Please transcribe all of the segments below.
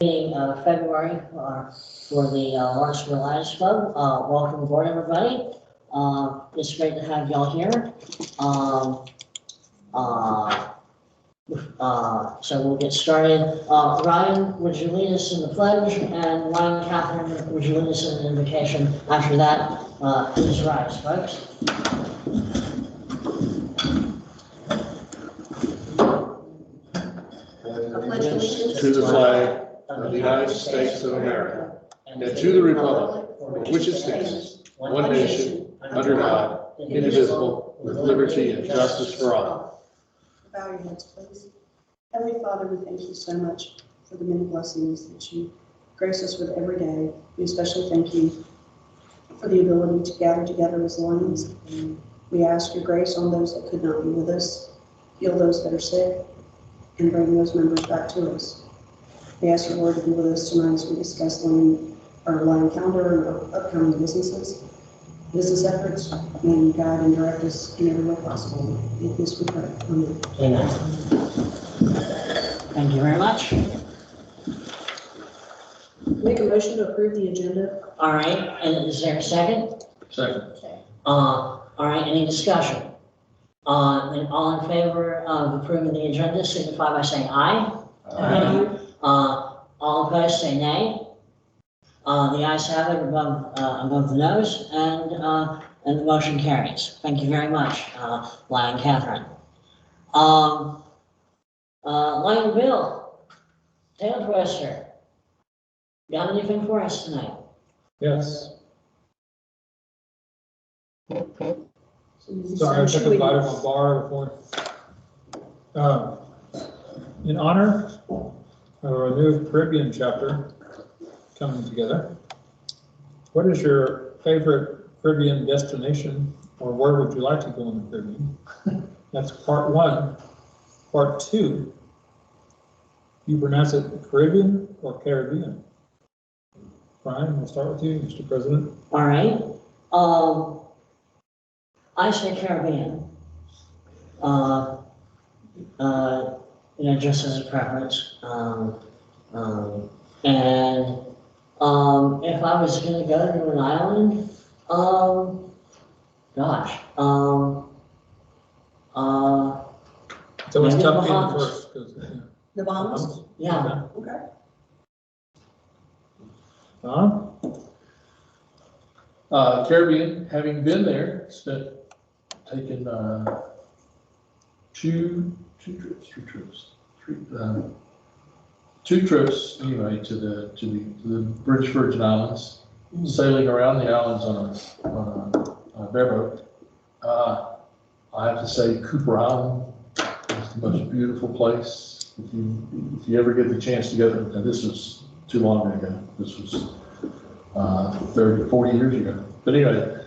Meeting of February for the Lawrenceville Lions Club. Welcome aboard, everybody. It's great to have y'all here. So we'll get started. Ryan, would you lead us in the pledge? And Ryan, Catherine, would you lead us in the invocation? After that, please rise, folks. To the flag of the United States of America, and to the republic for which it stands, one nation, under God, indivisible, with liberty and justice for all. Bow your heads, please. Heavenly Father, we thank you so much for the many blessings that you grace us with every day. We especially thank you for the ability to gather together as Lions. We ask your grace on those that could not be with us, heal those that are sick, and bring those members back to us. We ask your Lord to be with us tonight as we discuss our Lion calendar and our upcoming business efforts, and guide and direct us in every way possible. In this we pray. Amen. Amen. Thank you very much. Make a motion to approve the agenda. All right, and is there a second? Second. All right, any discussion? And all in favor of approving the agenda signify by saying aye. Aye. All opposed say nay. The ayes have it above the nose, and the motion carries. Thank you very much, Lion Catherine. Lion Bill, Tail Twister, got anything for us tonight? Yes. Sorry, I took a bite of my bar before. In honor of our new Caribbean chapter coming together, what is your favorite Caribbean destination, or where would you like to go in the Caribbean? That's part one. Part two, you pronounce it Caribbean or Caribbean? Brian, we'll start with you, Mr. President. All right. I say Caribbean. Just as a preference. If I was going to go to an island, So it's maybe tough being Bahamas. first, because, The Bahamas? Yeah. Okay. Caribbean, having been there, taken two trips anyway to the British Virgin Islands, sailing around the islands on a bareboat. I have to say Cooper Island is the most beautiful place. If you ever get the chance to go, and this was too long ago. This was 30, 40 years ago. But anyway,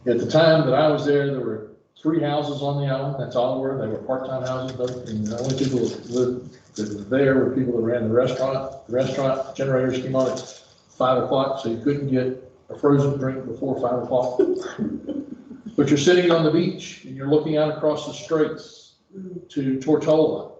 at the time that I was there were 3 houses on the island. That's all there were. They were part-time houses, and the only people that were there were people that ran the restaurant. The restaurant generators came on at 5 o'clock, so you couldn't get a frozen drink before 5 o'clock. But you're sitting on the beach and you're looking out across the straits to Tortola,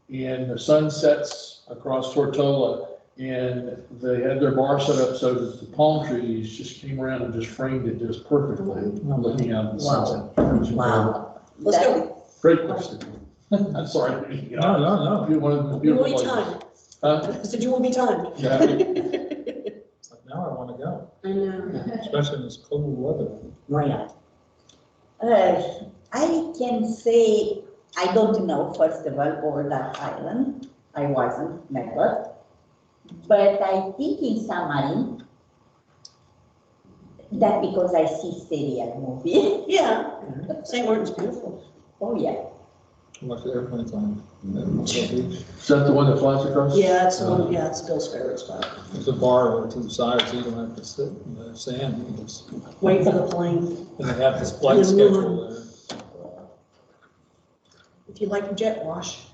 and the sun sets across Tortola, and they had their bar set up so that the palm trees just came around and just framed it just perfectly, looking out at the sunset. Wow. Let's go. Great question. I'm sorry. No. One of the You beautiful will be places. timed. Huh? I said you will be timed. Yeah. It's like, now I want to go, I know. especially in this cold weather. Maria. I can say I don't know, first of all, over that island. I wasn't, never. But I think in San Marino, that because I see serial movie. Yeah. St. Martin's beautiful. Oh, yeah. Like the airplanes on. Is that the one that flies across? Yeah, it's it's Bill's favorite spot. There's a bar to the side, so you don't have to sit in the sand. You can just, Wait for the plane. and they have this flight schedule there. If you like jet wash,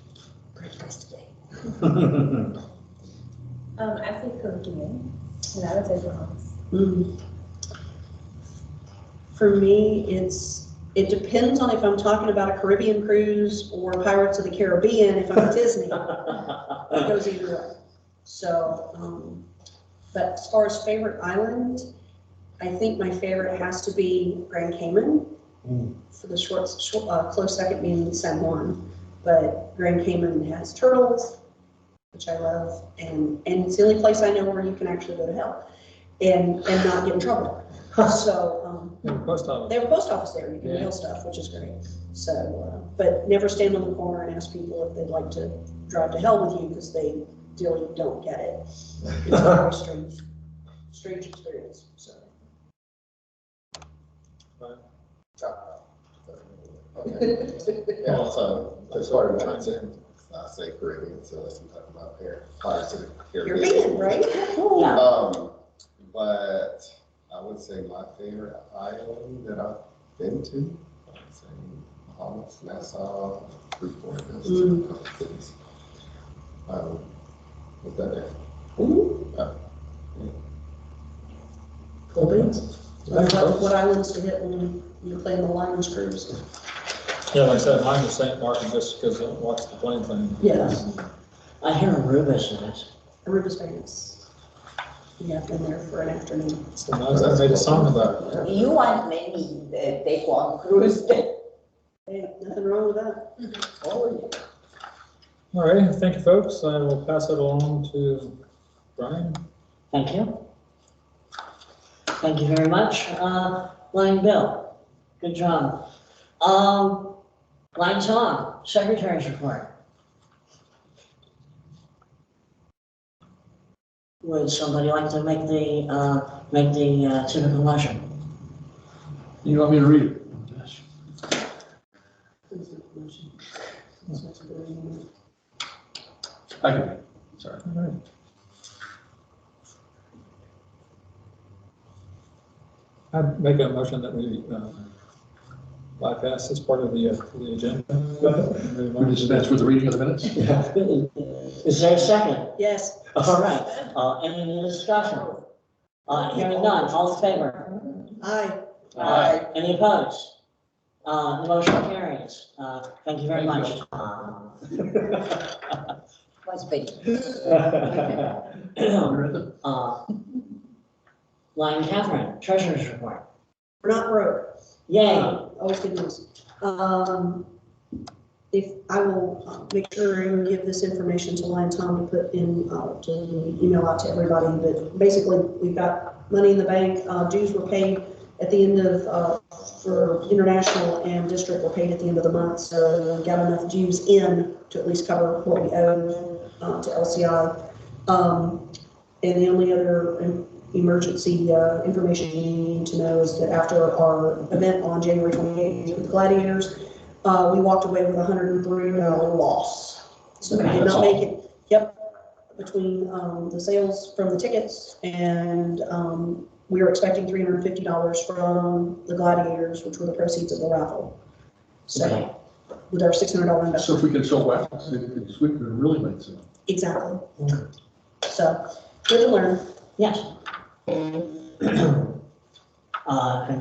great place to be. I think Caribbean, and I would say Bahamas. For me, it depends on if I'm talking about a Caribbean cruise or Pirates of the Caribbean. If I'm at Disney, it goes either way. So, but as far as favorite island, I think my favorite has to be Grand Cayman. For the close second being San Juan. But Grand Cayman has turtles, which I love, and it's the only place I know where you can actually go to hell and not get in trouble. So, Yeah, post office. they have a post office there, you can mail stuff, which is great. So, but never stand on the corner and ask people if they'd like to drive to hell with you, because they really don't get it. It's a very strange experience, so. Okay. Yeah, so as far as I'm concerned, I say Caribbean, so let's talk about Pirates of the You're Caribbean. vegan, right? Yeah. But I would say my favorite island that I've been to, I would say Bahamas, Nassau, Freeport, those two couple cities. What's that there? Cool beans. What islands to hit when you're playing the Lions cruise? Yeah, like I said, mine was St. Martin just because I watched the plane thing. Yes, I hear Aruba's nice. Aruba's famous. Yeah, I've been there for an afternoon. So nice, I made a song about it. You want maybe take one cruise? Hey, nothing wrong with that. Oh, All right, thank you, folks. I will pass it along to Brian. Thank you. Thank you very much. Line Bill, good job. Line Tom, Secretary's report. Would somebody like to make the typical motion? You want me to read it? Yes. I can read it, sorry. All right. I'd make a motion that we bypass this part of the agenda. We dispense with the reading of the minutes? Is there a second? Yes. All right, any discussion? Hearing none, all in favor? Aye. Any opposed? The motion carries. Thank you very much. was very. Line Catherine, Treasurer's report. We're not broke. Yay. Always good news. If I will make sure and give this information to Lion Tom to put in, to email out to everybody, but basically we've got money in the bank. Dues were paid at the end of, for international and district were paid at the end of the month. So we got enough dues in to at least cover what we owe to LCI. And the only other emergency information you need to know is that after our event on January 28th with the Gladiators, we walked away with $103 loss. So we did not make it. Yep, between the sales from the tickets and we were expecting $350 from the Gladiators, which were the proceeds of the raffle. So with our $600 investment. So if we can sell wax, we could really make some. Exactly. So good to learn. Yes. Thank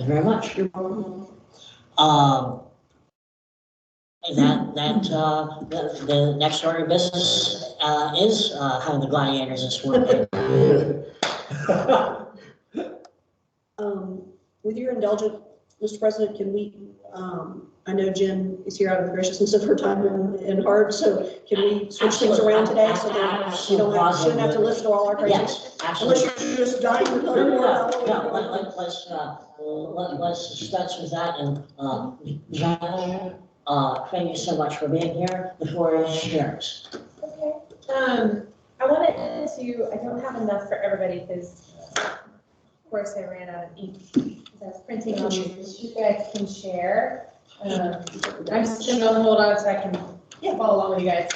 you very much. The next order of business is having the Gladiators this morning. With your indulgence, Mr. President, can we, I know Jen is here out of the graciousness of her time and heart, so can we switch things around today so that you shouldn't have to listen to all our crazy? Yes, absolutely. Unless you're just dying to tell me more about what we're doing. Let's dispense with that, and John, thank you so much for being here. The floor is yours. Okay. I wanted to, I don't have enough for everybody because, of course, I ran out of ink. I was printing on these, you guys can share. I'm just gonna hold on so I can follow along with you guys.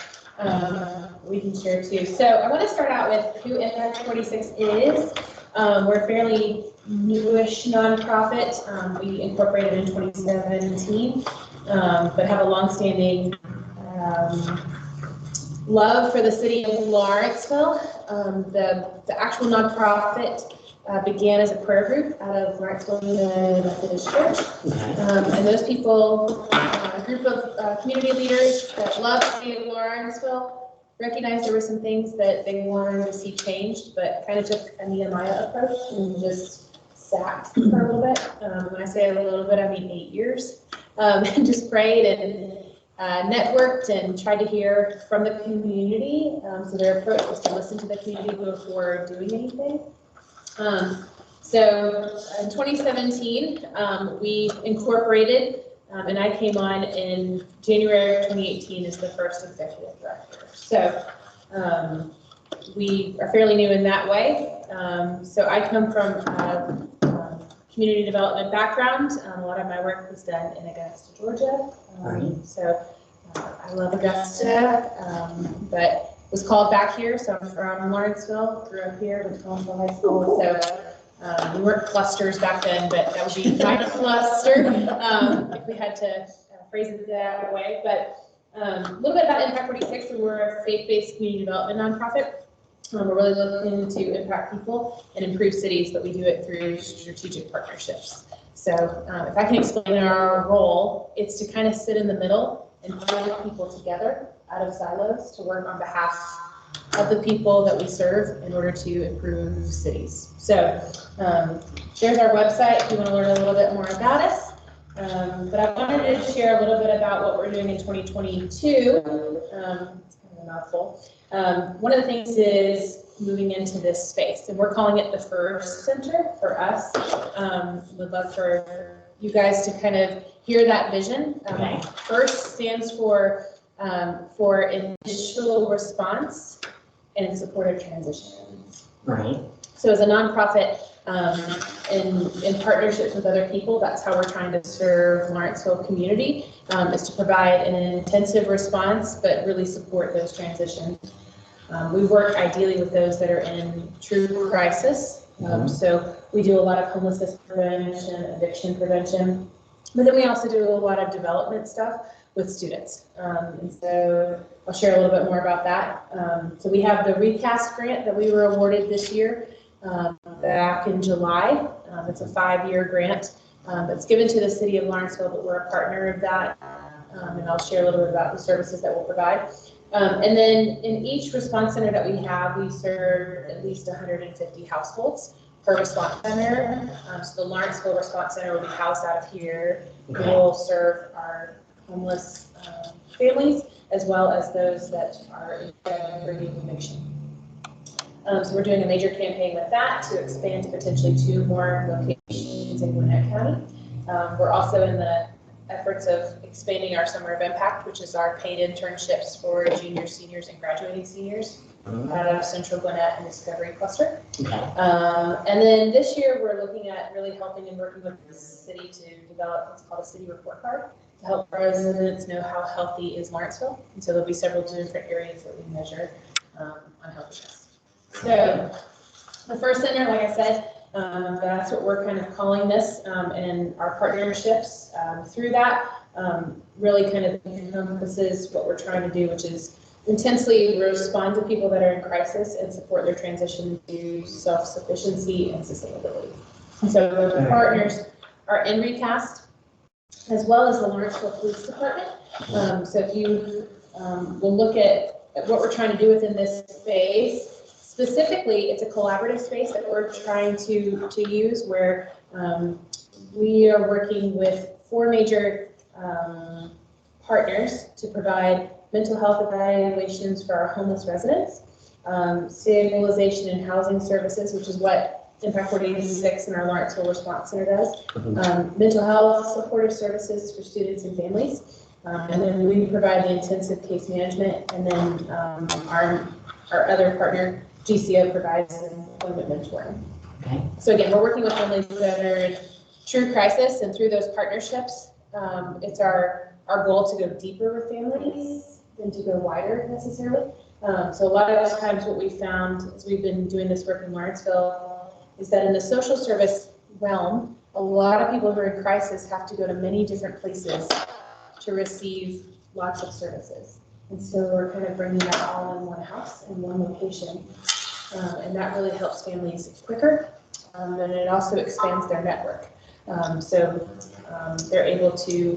We can share too. So I want to start out with who Impact 46 is. We're a fairly newish nonprofit. We incorporated in 2017, but have a longstanding love for the city of Lawrenceville. The actual nonprofit began as a prayer group out of Lawrenceville Methodist Church. And those people, a group of community leaders that love the city of Lawrenceville, recognized there were some things that they wanted to see changed, but kind of took a Nehemiah approach and just sat for a little bit. When I say a little bit, I mean 8 years. And just prayed and networked and tried to hear from the community. So their approach was to listen to the community before doing anything. So in 2017, we incorporated, and I came on in January of 2018 as the first executive director. So we are fairly new in that way. So I come from a community development background. A lot of my work was done in Augusta, Georgia. So I love Augusta, but was called back here. So I'm from Lawrenceville, grew up here, went to Lawrenceville High School. So we weren't clusters back then, but that would be my cluster if we had to phrase it that way. But a little bit about Impact 46. So we're a faith-based community development nonprofit. We're really looking to impact people and improve cities, but we do it through strategic partnerships. So if I can explain our role, it's to kind of sit in the middle and bring people together out of silos to work on behalf of the people that we serve in order to improve cities. So there's our website if you want to learn a little bit more about us. But I wanted to share a little bit about what we're doing in 2022. It's kind of a mouthful. One of the things is moving into this space, and we're calling it the First Center for us. Would love for you guys to kind of hear that vision. First stands for initial response and supportive transition. Right. So as a nonprofit, in partnerships with other people, that's how we're trying to serve Lawrenceville community, is to provide an intensive response, but really support those transitions. We work ideally with those that are in true crisis. So we do a lot of homelessness prevention, addiction prevention, but then we also do a lot of development stuff with students. And so I'll share a little bit more about that. So we have the Recast grant that we were awarded this year back in July. It's a 5-year grant that's given to the city of Lawrenceville, but we're a partner of that. And I'll share a little bit about the services that we'll provide. And then in each response center that we have, we serve at least 150 households per response center. So the Lawrenceville Response Center will be housed out of here. We will serve our homeless families, as well as those that are in for eviction. So we're doing a major campaign with that to expand to potentially 2 more locations in Gwinnett County. We're also in the efforts of expanding our Summer of Impact, which is our paid internships for juniors, seniors, and graduating seniors out of Central Gwinnett and Discovery Cluster. And then this year, we're looking at really helping and working with the city to develop what's called a city report card to help residents know how healthy is Lawrenceville. And so there'll be several different areas that we measure on healthiness. So the First Center, like I said, that's what we're kind of calling this, and our partnerships through that really kind of encompasses what we're trying to do, which is intensely respond to people that are in crisis and support their transition to self-sufficiency and sustainability. And so the partners are in Recast, as well as the Lawrenceville Police Department. So if you will look at what we're trying to do within this space, specifically, it's a collaborative space that we're trying to use where we are working with 4 major partners to provide mental health evaluations for our homeless residents, stabilization and housing services, which is what Impact 46 and our Lawrenceville Response Center does, mental health supportive services for students and families, and then we provide the intensive case management, and then our other partner, GCO, provides employment mentoring. So again, we're working with families that are in true crisis, and through those partnerships, it's our goal to go deeper with families than to go wider necessarily. So a lot of times what we found as we've been doing this work in Lawrenceville is that in the social service realm, a lot of people who are in crisis have to go to many different places to receive lots of services. And so we're kind of bringing that all in one house in one location. And that really helps families quicker. And it also expands their network. So they're able to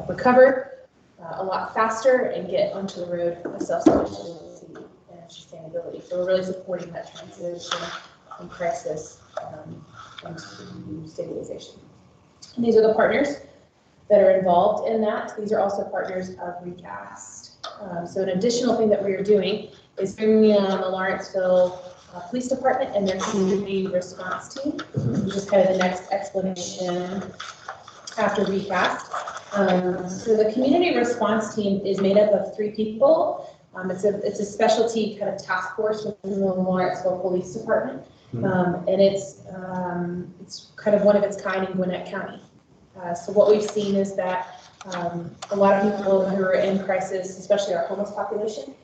recover a lot faster and get onto the road of self-sufficiency sustainability. So we're really supporting that transition from crisis into stabilization. And these are the partners that are involved in that. These are also partners of Recast. So an additional thing that we are doing is bringing on the Lawrenceville Police Department and their community response team, which is kind of the next explanation after Recast. So the community response team is made up of 3 people. It's a specialty kind of task force within the Lawrenceville Police Department, and it's kind of one of its kind in Gwinnett County. So what we've seen is that a lot of people who are in crisis, especially our homeless population,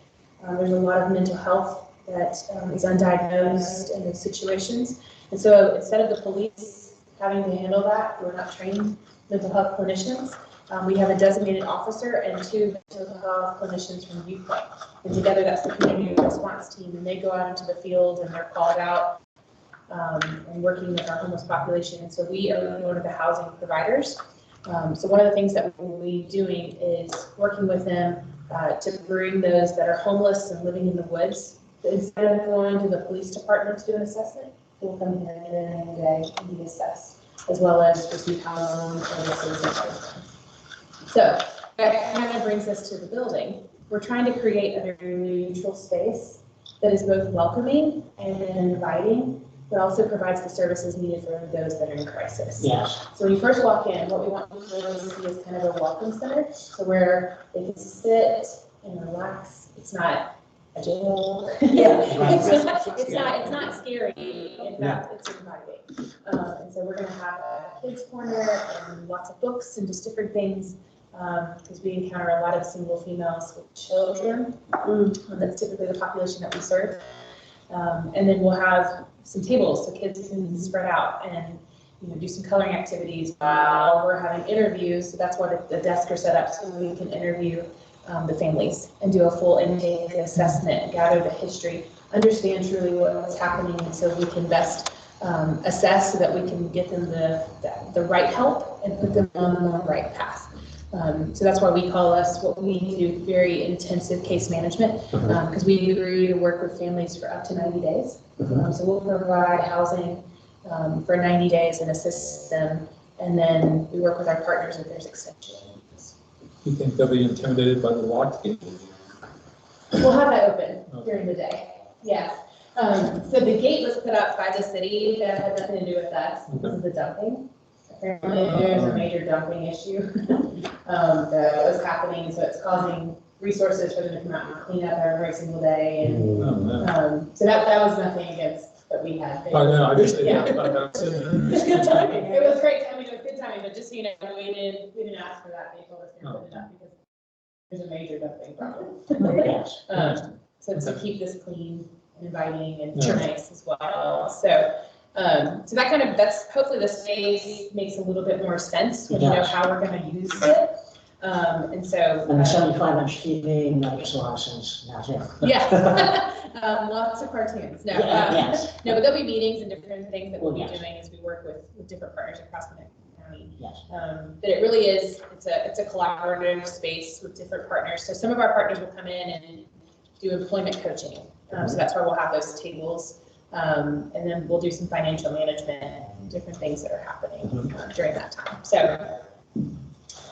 there's a lot of mental health that is undiagnosed in those situations. And so instead of the police having to handle that, we're not trained mental health clinicians. We have a designated officer and 2 mental health clinicians from Viewpoint. And together that's the community response team. And they go out into the field and they're called out and working with our homeless population. And so we are one of the housing providers. So one of the things that we'll be doing is working with them to bring those that are homeless and living in the woods. Instead of going to the police department to do an assessment, we'll come here in a day and be assessed, as well as receive housing services and everything. So that kind of brings us to the building. We're trying to create a very neutral space that is both welcoming and inviting, but also provides the services needed for those that are in crisis. Yes. So when you first walk in, what we want to see is kind of a welcome center, so where they can sit and relax. It's not a jail. Yeah. It's not scary. In fact, it's inviting. And so we're going to have a kids corner and lots of books and just different things, because we encounter a lot of single females with children. That's typically the population that we serve. And then we'll have some tables so kids can spread out and do some coloring activities while we're having interviews. So that's why the desks are set up, so we can interview the families and do a full intake assessment, gather the history, understand truly what's happening, and so we can best assess so that we can get them the right help and put them on the right path. So that's why we call us what we do very intensive case management, because we agree to work with families for up to 90 days. So we'll provide housing for 90 days and assist them, and then we work with our partners if there's extensions. You think they'll be intimidated by the locked gate? We'll have that open during the day. Yes. So the gate was put up by the city. That had nothing to do with us. This is the dumping. Apparently there's a major dumping issue that was happening, so it's causing resources for them to come out and clean up every single day. And so that was nothing against that we had. I know, I just, Yeah. yeah. It was good timing. It was great timing. It was good timing, but just, we didn't ask for that. They told us to put it up because there's a major dumping problem. Yes. So to keep this clean and inviting and Yeah. nice as well. So that kind of, that's hopefully the space makes a little bit more sense when you know Yes. how we're going to use it. And so. And the 75-inch TV makes a lot of sense now too. Yes. Lots of cartoons. No, Yes. no, but there'll be meetings and different things that we'll be Yes. doing as we work with different partners across the county. Yes. But it really is, it's a collaborative space with different partners. So some of our partners will come in and do employment coaching. So that's why we'll have those tables. And then we'll do some financial management and different things that are happening during that time. So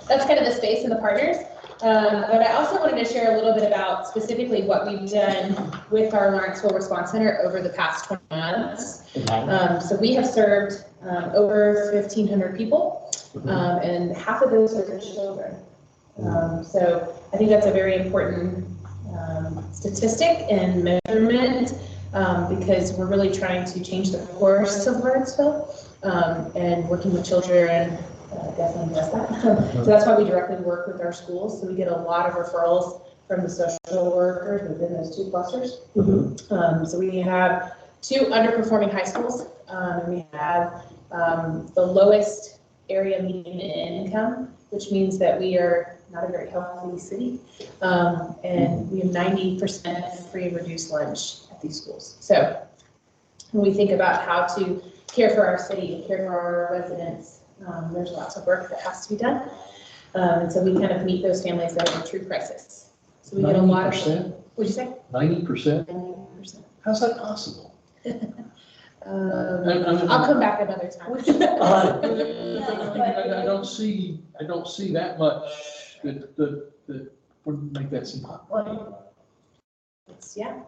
that's kind of the space and the partners. But I also wanted to share a little bit about specifically what we've done with our Lawrenceville Response Center over the past 20 months. So we have served over 1,500 people, and half of those are children. So I think that's a very important statistic and measurement, because we're really trying to change the course of Lawrenceville, and working with children definitely does that. So that's why we directly work with our schools. So we get a lot of referrals from the social workers within those 2 clusters. So we have 2 underperforming high schools, and we have the lowest area median income, which means that we are not a very healthy city, and we have 90% free and reduced lunch at these schools. So when we think about how to care for our city and care for our residents, there's lots of work that has to be done. And so we kind of meet those families that are in true crisis. So we get a lot of, 90%? what'd you say? 90%? 90%. How's that possible? I'll come back another time. I don't see that much that would make that seem possible. Yeah,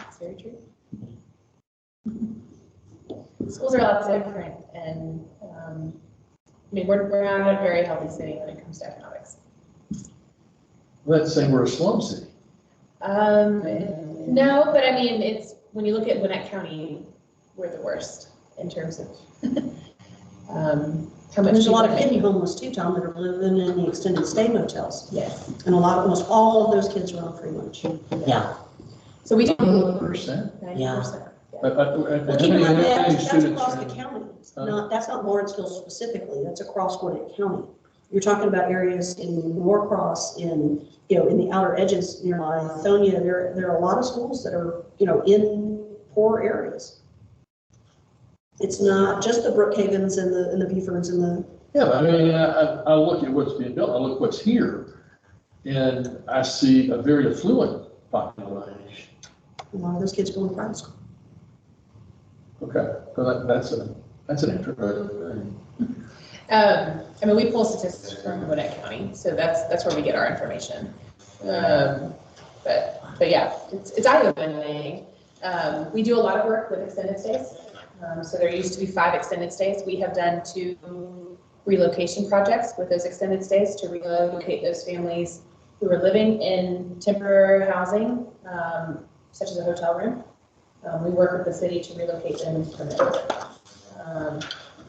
it's very true. Schools are a lot different, and I mean, we're not a very healthy city when it comes to economics. Let's say we're a slum city. No, but I mean, it's, when you look at Gwinnett County, we're the worst in terms of how much. There's a lot of people- kidney homeless too, Tom, that are living in the extended stay motels. Yes. And almost all of those kids are on free lunch. Yeah, So we do 100%. 90%. Yeah. Well, keep in mind, that's Students across the are- county. That's not Lawrenceville specifically, that's across Gwinnett County. You're talking about areas in Norcross, in the outer edges near Lithonia. There are a lot of schools that are, in poor areas. It's not just the Brookhavens and the Beaufords and the, Yeah, but I mean, I look at what's being built, I look what's here, and I see a very affluent population. a lot of those kids go to private school. Okay, so that's an interesting. I mean, we pull statistics from Gwinnett County, so that's where we get our information. But yeah, it's eye-opening. We do a lot of work with extended stays. So there used to be 5 extended stays. We have done 2 relocation projects with those extended stays to relocate those families who are living in temporary housing, such as a hotel room. We work with the city to relocate them permanently.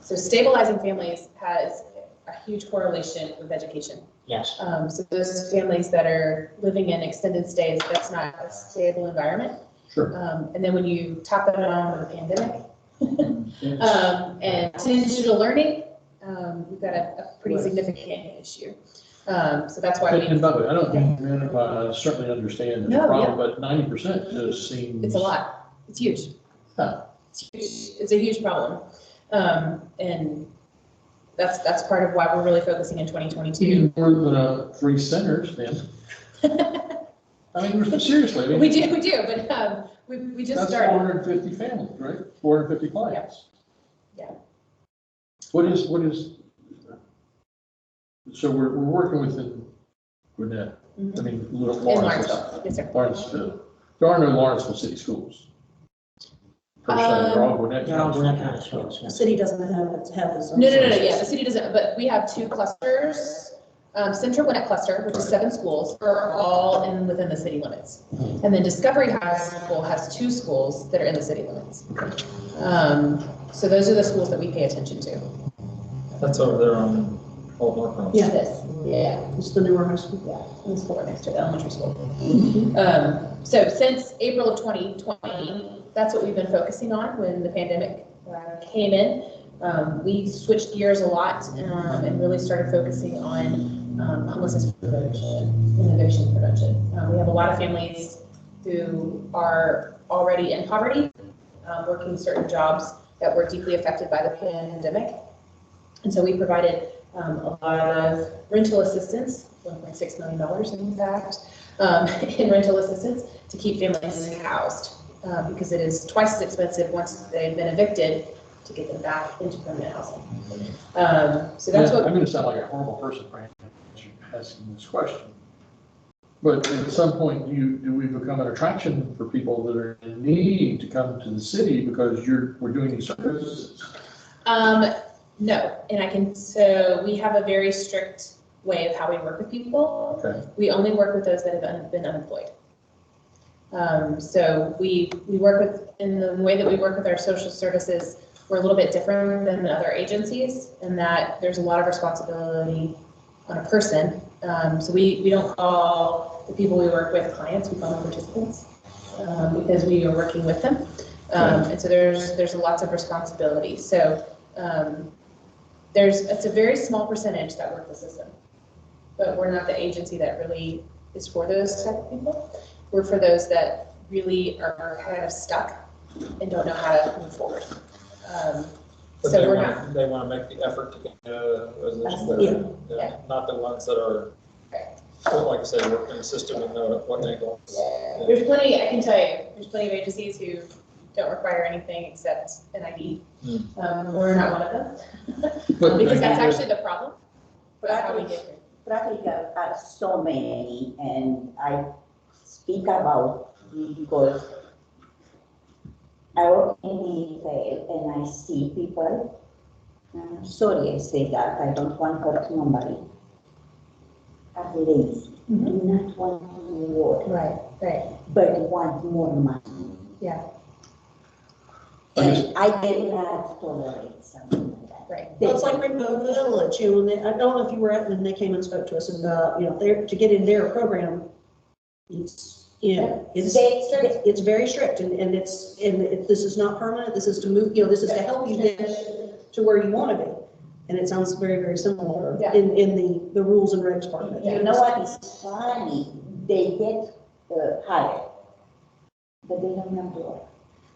So stabilizing families has a huge correlation with education. yes. So those families that are living in extended stays, that's not a stable environment. Sure. And then when you top it on with a pandemic, and digital learning, we've got a pretty significant issue. So that's why And by the way, I don't mean, I certainly understand the No, problem, but 90% just seems. it's a lot. It's huge. Yeah. It's huge. It's a huge problem. And that's part of why we're really focusing in 2022. More than 3 centers then. I mean, seriously. I mean, We do, but we just That's started. 450 families, right? 450 clients. Yeah. What is, so we're working within Gwinnett, I mean, In Lawrenceville. Lawrenceville, yes, sir. Lawrenceville. There are no Lawrenceville city schools. Per se, they're all Gwinnett They're all County. Gwinnett County schools, The yes. city doesn't have its own. No, sources. yeah, the city doesn't, but we have 2 clusters. Central Gwinnett cluster, which is 7 schools, are all within the city limits. And then Discovery High School has 2 schools that are in the city limits. So those are the schools that we pay attention to. That's over there on Old Norcross. Yeah. Yeah, It's the newer high school. yeah, the school right next to the elementary school. So since April of 2020, that's what we've been focusing on when the pandemic came in. We switched gears a lot and really started focusing on homelessness prevention, innovation prevention. We have a lot of families who are already in poverty, working certain jobs that were deeply affected by the pandemic. And so we provided a lot of rental assistance, $1.6 million in fact, in rental assistance to keep families housed, because it is twice as expensive once they've been evicted to get them back into permanent housing. So that's what. I'm going to sound like a horrible person for asking this question. But at some point, do we become an attraction for people that are in need to come to the city because we're doing these services? No, and so we have a very strict way of how we work with people. Okay. We only work with those that have been unemployed. So we work with, in the way that we work with our social services, we're a little bit different than other agencies in that there's a lot of responsibility on a person. So we don't call the people we work with clients, we call them participants, because we are working with them. And so there's lots of responsibility. So it's a very small percentage that work the system, but we're not the agency that really is for those type of people. We're for those that really are kind of stuck and don't know how to move forward. But So they we're want, not. they want to make the effort to get a position, Absolutely. not the ones that are like I say, work in the system and know at what angle. There's plenty, I can tell you, there's plenty of agencies who don't require anything except an ID. We're not one of them. Because that's actually the problem. That's how we get here. Practical are so many, and I speak about it because I work in retail and I see people, sorry I say that, I don't want to hurt nobody, are lazy, do not want to work, Right. but want more money. Yeah. And I cannot tolerate something like that. Right. Well, it's like Rainbow Village, you know, and I don't know if you were at when they came and spoke to us about, you know, to get in their program, it's, you know, it's very strict and this is not permanent, this is to move, you know, this is to help you get to where you want to be. And it sounds very, very similar Yeah. in the rules and regs part of it. You know what is funny? They get hired, but they don't come to work.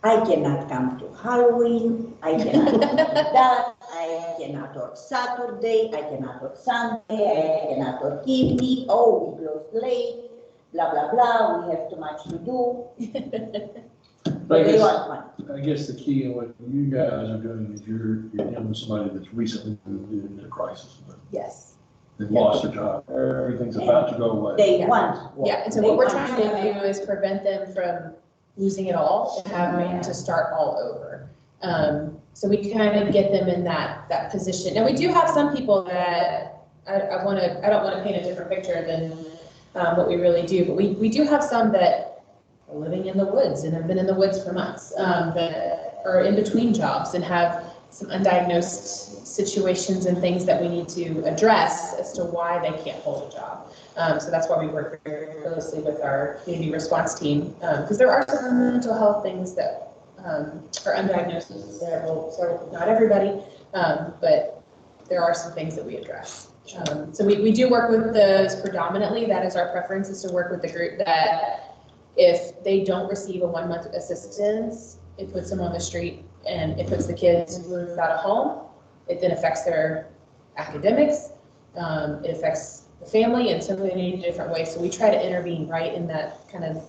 I cannot come to Halloween, I cannot do that, I cannot work Saturday, I cannot work Sunday, I cannot work evening, oh, we close late, blah, blah, blah, we have too much to do. But they want money. I guess the key in what you guys are doing is you're dealing with somebody that's recently moved into a crisis. Yes. They've lost their job, everything's about to go away. They want work. Yeah, and so They what we're want trying to do is prevent them from losing it all and having to start all over. So we kind of get them in that position. And we do have some people that, I don't want to paint a different picture than what we really do, but we do have some that are living in the woods and have been in the woods for months, that are in between jobs and have some undiagnosed situations and things that we need to address as to why they can't hold a job. So that's why we work very closely with our community response team, because there are some mental health things that are undiagnosed there. Well, so not everybody, but there are some things that we address. So we do work with those predominantly. That is our preference, is to work with the group that if they don't receive a 1 month assistance, it puts them on the street and it puts the kids without a home. It then affects their academics. It affects the family in so many different ways. So we try to intervene right in that kind of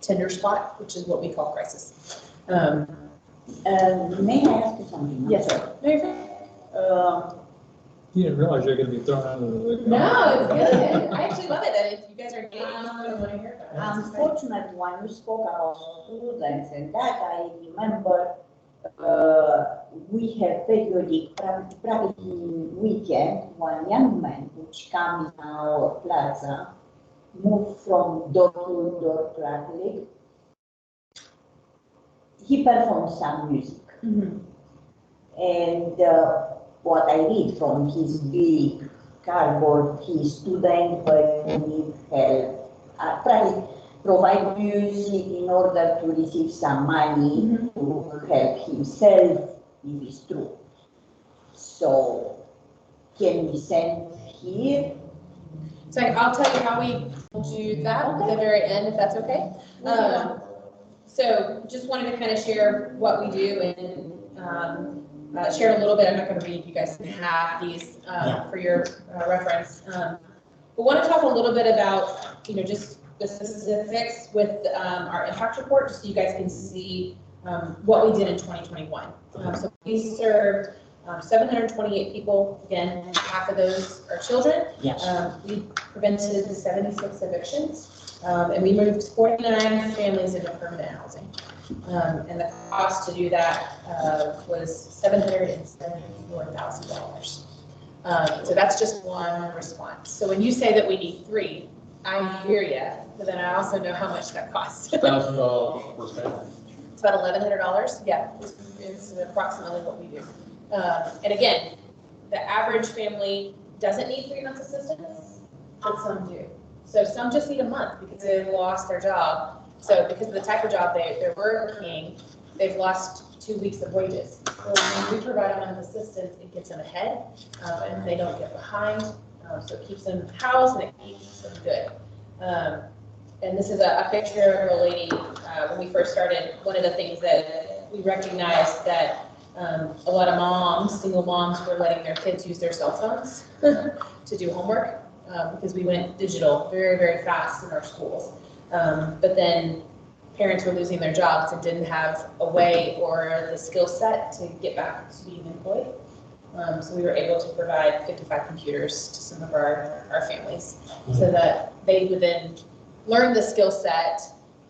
tender spot, which is what we call crisis. May I ask you something? Yes, sir. No, you're fine. You didn't realize you're gonna be thrown under the. No, it's good. I actually love it that if you guys are dating, I want to hear about it. Unfortunately, when we spoke about students and that, I remember we have periodic practically weekend, one young man which comes in our plaza, moved from door to door practically. He performed some music. And what I read from his big cardboard, he's student, but he needs help. Provide music in order to receive some money to help himself, if it's true. So, can we send here? So I'll tell you how we do that at the very end, if that's okay. So just wanted to kind of share what we do and share a little bit. I'm not going to read, you guys can have these for your reference. But want to talk a little bit about, just the specifics with our impact report, just so you guys can see what we did in 2021. So we served 728 people. Again, half of those are children. Yes. We prevented 76 evictions, and we moved 49 families into permanent housing. And the cost to do that was $774,000. So that's just one response. So when you say that we need 3, I hear you, but then I also know how much that costs. $1,000 per family. It's about $1,100. Yeah, it's approximately what we do. And again, the average family doesn't need 3 months assistance, but some do. So some just need a month because they lost their job. So because of the type of job they're working, they've lost 2 weeks of wages. So when we provide them with assistance, it gets them ahead, and they don't get behind. So it keeps them housed and it keeps them good. And this is a picture of a lady, when we first started, one of the things that we recognized that a lot of moms, single moms, were letting their kids use their cell phones to do homework. because we went digital very, very fast in our schools. But then parents were losing their jobs and didn't have a way or the skill set to get back to being employed. So we were able to provide 55 computers to some of our families so that they would then learn the skill set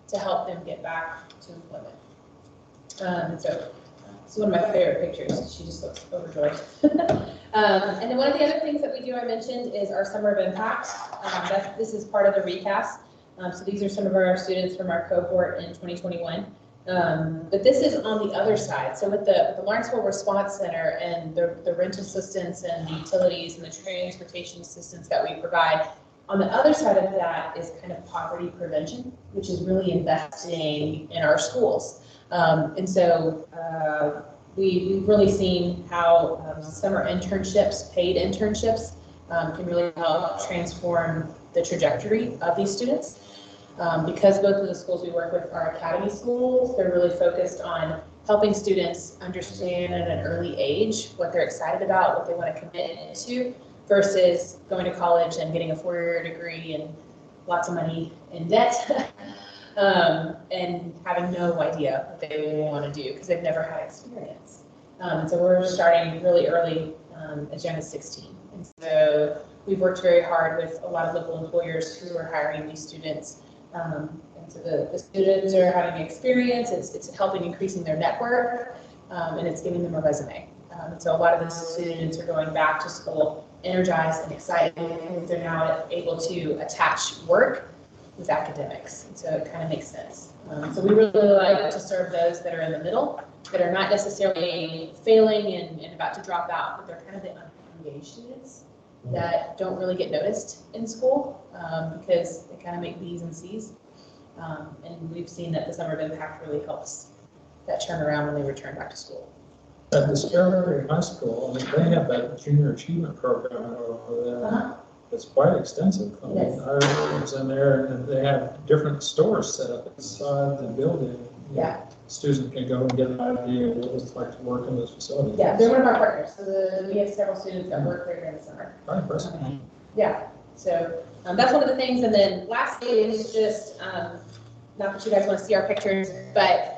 to help them get back to employment. So it's one of my favorite pictures. She just looks overjoyed. And then one of the other things that we do, I mentioned, is our Summer of Impact. This is part of the recast. So these are some of our students from our cohort in 2021. But this is on the other side. So with the Lawrenceville Response Center and the rental assistance and the utilities and the transportation assistance that we provide, on the other side of that is kind of poverty prevention, which is really investing in our schools. And so we've really seen how summer internships, paid internships, can really help transform the trajectory of these students. Because both of the schools we work with are academy schools, they're really focused on helping students understand at an early age what they're excited about, what they want to commit to, versus going to college and getting a 4-year degree and lots of money in debt, and having no idea what they want to do because they've never had experience. So we're starting really early, as young as 16. And so we've worked very hard with a lot of local employers who are hiring these students. And so the students are having experience, it's helping increasing their network, and it's giving them a resume. And so a lot of the students are going back to school energized and excited because they're now able to attach work with academics. And so it kind of makes sense. So we really like to serve those that are in the middle, that are not necessarily failing and about to drop out, but they're kind of the unengaged students that don't really get noticed in school because they kind of make B's and C's. And we've seen that the Summer of Impact really helps that turnaround when they return back to school. At Discovery High School, I mean, they have that junior achievement program over there. It's quite extensive. I mean, I was in there and they have different stores set up inside the building. Yeah. Students can go and get an idea of what it's like to work in those facilities. Yeah, they're one of our partners. So we have several students that work there during the summer. Quite impressive. Yeah, so that's one of the things. And then lastly is just, not that you guys want to see our pictures, but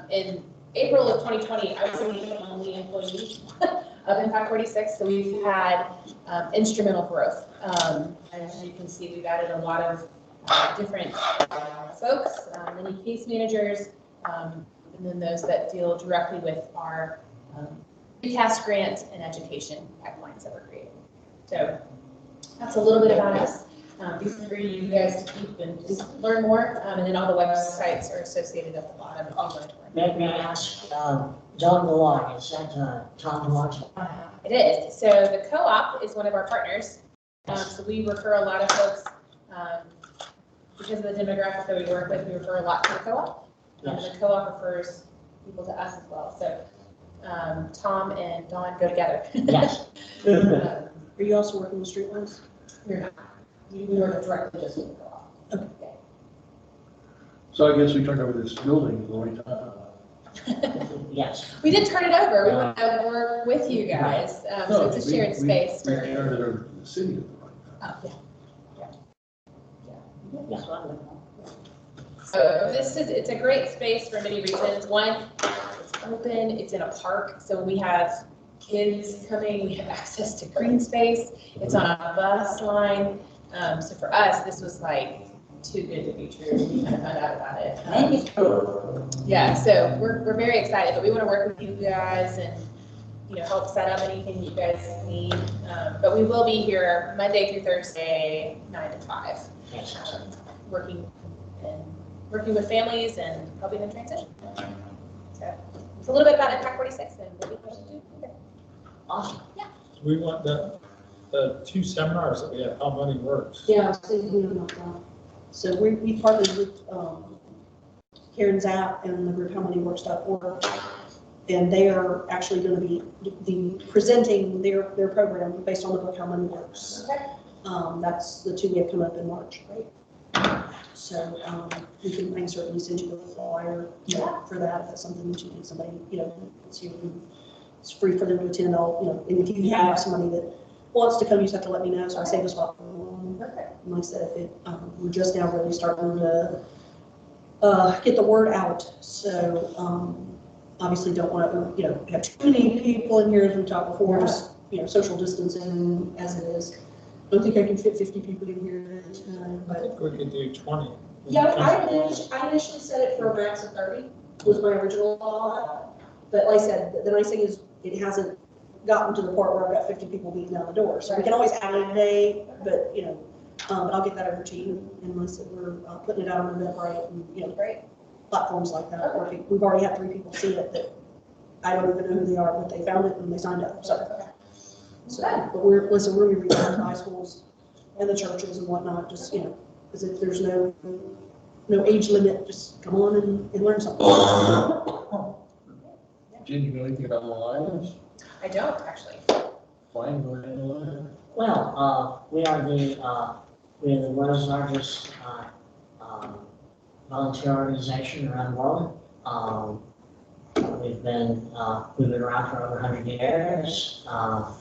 in April of 2020, I was the only employee of Impact 46. So we've had instrumental growth. As you can see, we've added a lot of different folks, many case managers, and then those that deal directly with our recast grants and education pipelines that we're creating. So that's a little bit about us. These are for you guys to keep and just learn more, and then all the websites are associated at the bottom if you want to learn. May I ask, John DeLong, is that Tom DeLong's? It is. So the co-op is one of our partners. So we refer a lot of folks, because of the demographic that we work with, we refer a lot to the co-op. Yes. The co-op refers people to us as well. So Tom and Dawn go together. Yes. Are you also working with streetlights? We're not. We work directly just with the co-op. Okay. So I guess we turned over this building at the right time. Yes. We did turn it over. We want to work with you guys. So it's a shared space. We turned it over to the city at the right time. Yes, wonderful. So it's a great space for many reasons. One, it's open, it's in a park, so when we have kids coming, we have access to green space. It's on a bus line. So for us, this was like too good to be true. We kind of found out about it. Yeah, so we're very excited, but we want to work with you guys and help set up anything you guys need. But we will be here Monday through Thursday, 9 to 5, Yes. working with families and helping them transition. So it's a little bit about Impact 46 and what we want to do. Awesome. We want the 2 seminars that we have, how money works. Yeah, I was thinking about that. So we partnered with Karen Zapp and the group howmoneyworks.org, and they are actually going to be presenting their program based on the book How Money Works. Okay. That's the 2 we have come up in March, right? So we can certainly send you a flyer for that if that's something that you think somebody, it's free for them to attend. And if you have somebody that wants to come, you just have to let me know, so I save a spot for them. Perfect. And like I said, if it, we're just now really starting to, get the word out, so, obviously don't want to, have too many people in here as we talked before, just, social distancing as it is. I don't think I can fit 50 people in here at a time, I but. think we could do 20. Yeah, I initially set it for a max of 30, was my original thought. But like I said, the nice thing is, it hasn't gotten to the point where I've got 50 people beating down the door. So we can always add it today, but, but I'll get that over to you. And like I said, we're putting it out on the Eventbrite and, Great. platforms like that. Or if we've already had 3 people see it that I don't even know who they are, but they found it and they signed up, so, but we're gonna reach out to high schools and the churches and whatnot, just, because if there's no age limit, just come on and learn something. Jen, you know anything about the Lions? I don't, actually. Fine, go ahead and learn. Well, we are the world's largest volunteer organization around the world. We've been around for over 100 years. One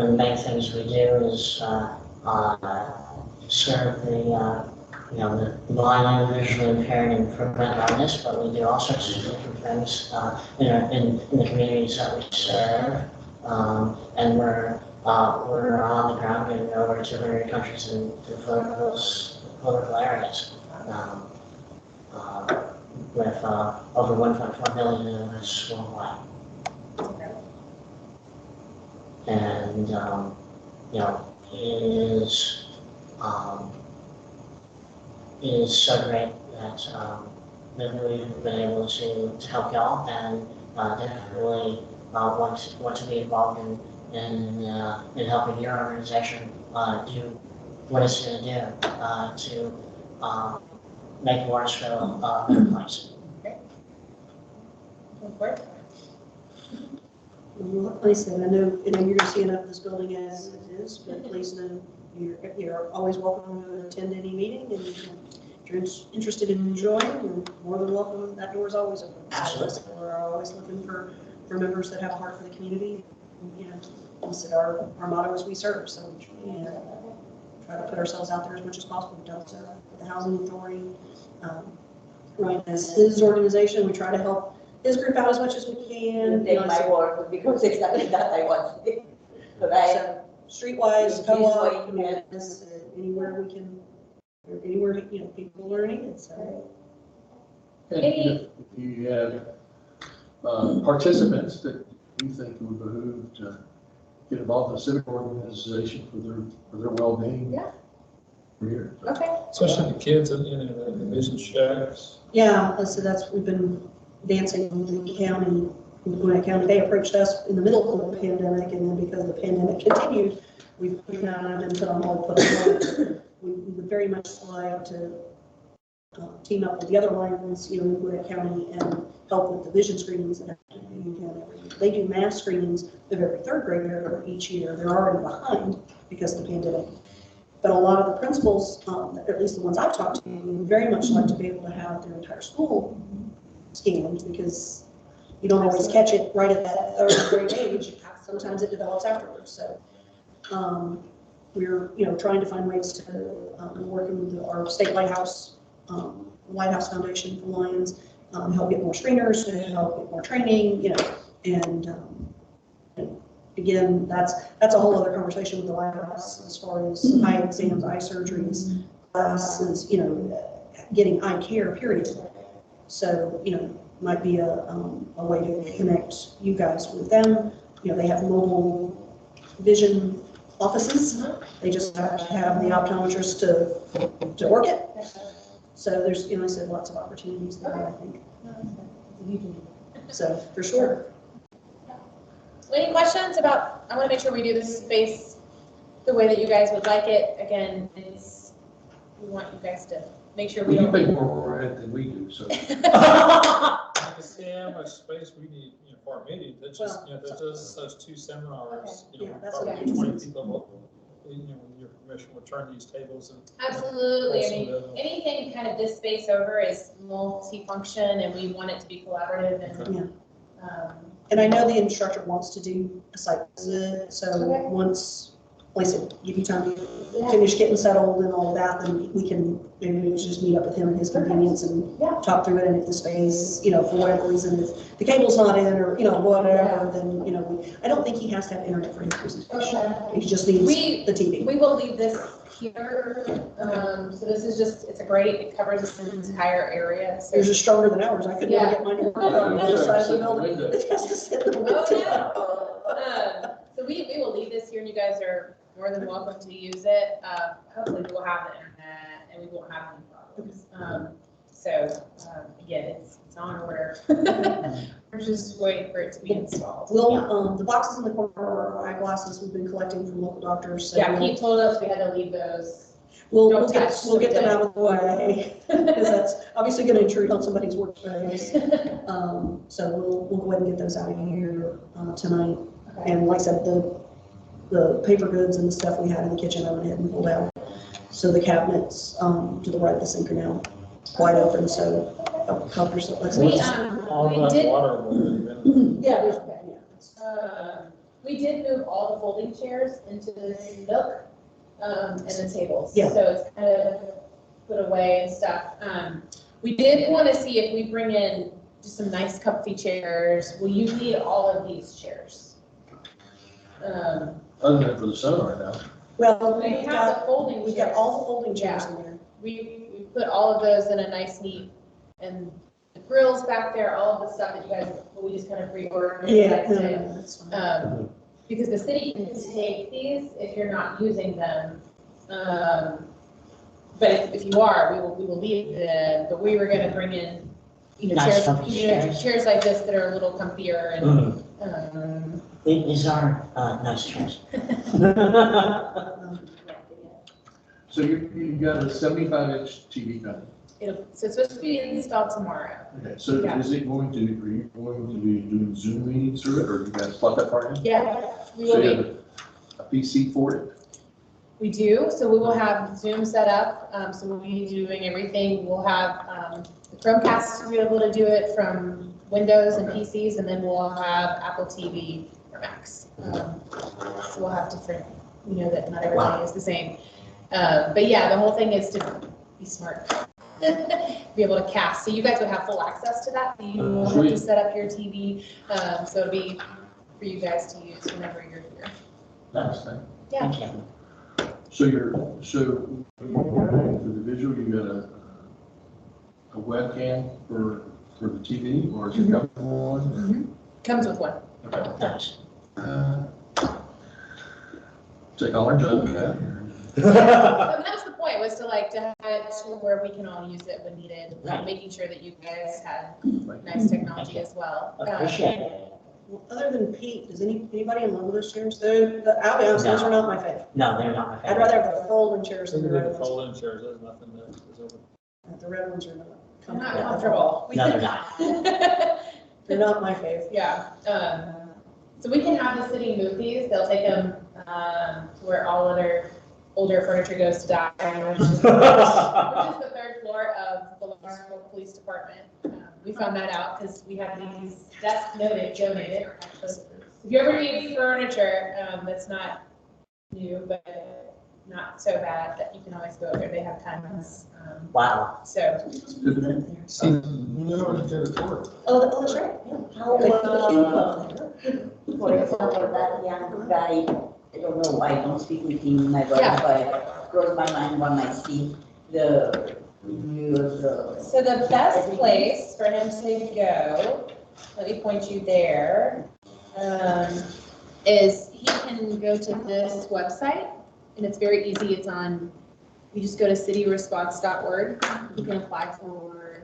of the main things we do is serve the blind, visually impaired, and prevent blindness, but we do all sorts of different things in the communities that we serve. And we're on the ground in over 200 countries and political areas, with over 1.4 million members worldwide. And it is so great that we've been able to help y'all, and definitely want to be involved in helping your organization do what it's going to do to make Lawrenceville a better place. Looking forward to it. Well, like I said, I know you're going to see enough of this building as it is, but please know you're always welcome to attend any meeting, and if you're interested in enjoying, you're more than welcome. That door is always open. Absolutely. We're always looking for members that have a heart for the community. We said our motto is we serve, so we try to put ourselves out there as much as possible. We've done so with the Housing Authority. Right, as his organization, we try to help his group out as much as we can. Take my word, because exactly that I want. So, streetwise, co-op, Yeah. anywhere we can, or anywhere, people are needed, so. And if you have participants that you think would behoove to get involved in a civic organization for their well-being. Yeah. We're here. Okay. Especially the kids in the business shacks. Yeah, so we've been dancing in the county, in Gwinnett County. They approached us in the middle of the pandemic, and then because the pandemic continued, we've kind of been put on hold. We would very much like to team up with the other Lions, in Gwinnett County, and help with the vision screenings that have to be done every year. They do mass screenings of every 3rd grader each year. They're already behind because of the pandemic. But a lot of the principals, at least the ones I've talked to, would very much like to be able to have their entire school scanned, because you don't always catch it right at that 3rd grade age. Sometimes it develops afterwards. So we're trying to find ways to working with our state lighthouse, Lighthouse Foundation for Lions, help get more screeners, to help get more training, and again, that's a whole other conversation with the lighthouse as far as eye exams, eye surgeries, glasses, getting eye care, period. So, might be a way to connect you guys with them. They have mobile vision offices. They just have to have the optometrist to work it. So there's, I said, lots of opportunities there, I think. So, for sure. Any questions about, I want to make sure we do this space the way that you guys would like it. Again, we want you guys to make sure we You don't. pay more overhead than we do, so. See how much space we need, for our meeting. That's just, there's just those 2 seminars, Yeah, that's probably what 20 people, with your permission, will turn these tables and. Absolutely. I Also mean, the- anything kind of this space over is multi-function, and we want it to be collaborative and And I know the instructor wants to do a site visit, so Okay. once, like I said, give you time to finish getting settled and all that, then we can, maybe we just meet up with him at his convenience and Yeah. talk through it, and if the space, you know, for whatever reason, if the cable's not in, or, you know, whatever, then, you know, I don't think he has to have internet for his presentation. Okay. He just needs the TV. We will leave this here, so this is just, it's a great, it covers this entire area, so. Yours is stronger than ours, I could never Yeah. get mine to work on the other side of the building. It has to sit in the window. So we will leave this here and you guys are more than welcome to use it. Hopefully we will have the internet and we won't have any problems. Again, it's on order. We're just waiting for it to be installed. Well, the boxes in the corner are eyeglasses we've been collecting from local doctors, so. Yeah, Pete told us we had to leave those. We'll Don't get, touch, we'll get them so out of the way, because that's obviously gonna intrude on somebody's workspace. So we'll go ahead and get those out of here, tonight. Okay. And like I said, the paper goods and the stuff we had in the kitchen, I went ahead and pulled out. So the cabinets, to the right of the sink are now wide open, so helpers, let's. We, All we that did, water will have been. Yeah, there's, we did move all the folding chairs into this nook, and the tables. Yeah. So it's kind of put away and stuff. We did want to see if we bring in just some nice comfy chairs. Will you need all of these chairs? Other than for the sun right now. well, We have the folding we've got chairs. all the folding chairs in there. We put all of those in a nice neat, and the grills back there, all of the stuff that you guys, we just kind of reorganized Yeah, it. that's fine. Because the city can take these if you're not using them. But if you are, we will leave them, but we were gonna bring in, Nice chairs, comfy chairs. chairs like this that are a little comfier and, These are nice chairs. So you've got a 75-inch TV coming. so it's supposed to be installed tomorrow. Okay, so Yeah. is it going to, are you going to be doing Zoom meetings through it, or you guys plot that part in? Yeah, we So will you be. have a PC for it? We do, so we will have Zoom set up, so we'll be doing everything. We'll have the Chromecast to be able to do it from Windows and PCs, and then we'll have Apple TV or Macs. So we'll have different, that not everything is the same. But yeah, the whole thing is to be smart, be able to cast. So you guys would have full access to that. You will have to set up your TV, so it'll be for you guys to use whenever you're here. Nice thing. Yeah. Thank you. So for the visual, you got a webcam for the TV, or is it coming on? Comes with one. Okay. Nice. Take all our junk, yeah. And that was the point, was to have it to where we can all use it when needed, Right. making sure that you guys had nice technology as well. Appreciate it. Well, other than Pete, does anybody in love with those chairs? I'll be honest, those are not my favorite. No, they're not my I'd favorite. rather have the folding chairs than the Look red at the ones. folding chairs, there's nothing that is over. The red ones are not I'm not comfortable. comfortable. No, they're not. They're not my favorite. Yeah, so we can have the city move these, they'll take them, to where all other older furniture goes to die, which is the 3rd floor of the Lawrenceville Police Department. We found that out because we have these desks donated. If you ever need furniture, that's not new, but not so bad, that you can always go there, they have tons. Wow. So, Oh, that's right. How, for example, that young guy, I don't know, I don't speak with him in my voice, Yeah. but cross my mind when I see the news. so the best place for him to go, let me point you there, is he can go to this website, and it's very easy, it's on, you just go to cityresponse.org, you can apply for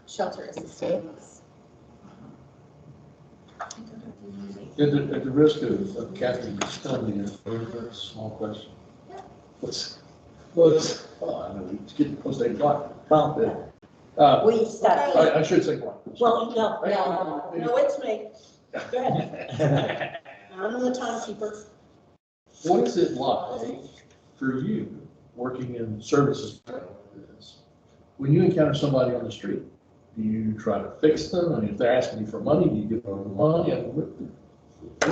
shelter assistance. At the risk of Kathy distilling a very small question. What's, I know, it's getting close to 8 o'clock. Well, We start. I should say one. well, no. No, it's me. Go ahead. I'm the timekeeper. What is it like for you, working in services, when you encounter somebody on the street? Do you try to fix them? I mean, if they're asking you for money, do you give them money?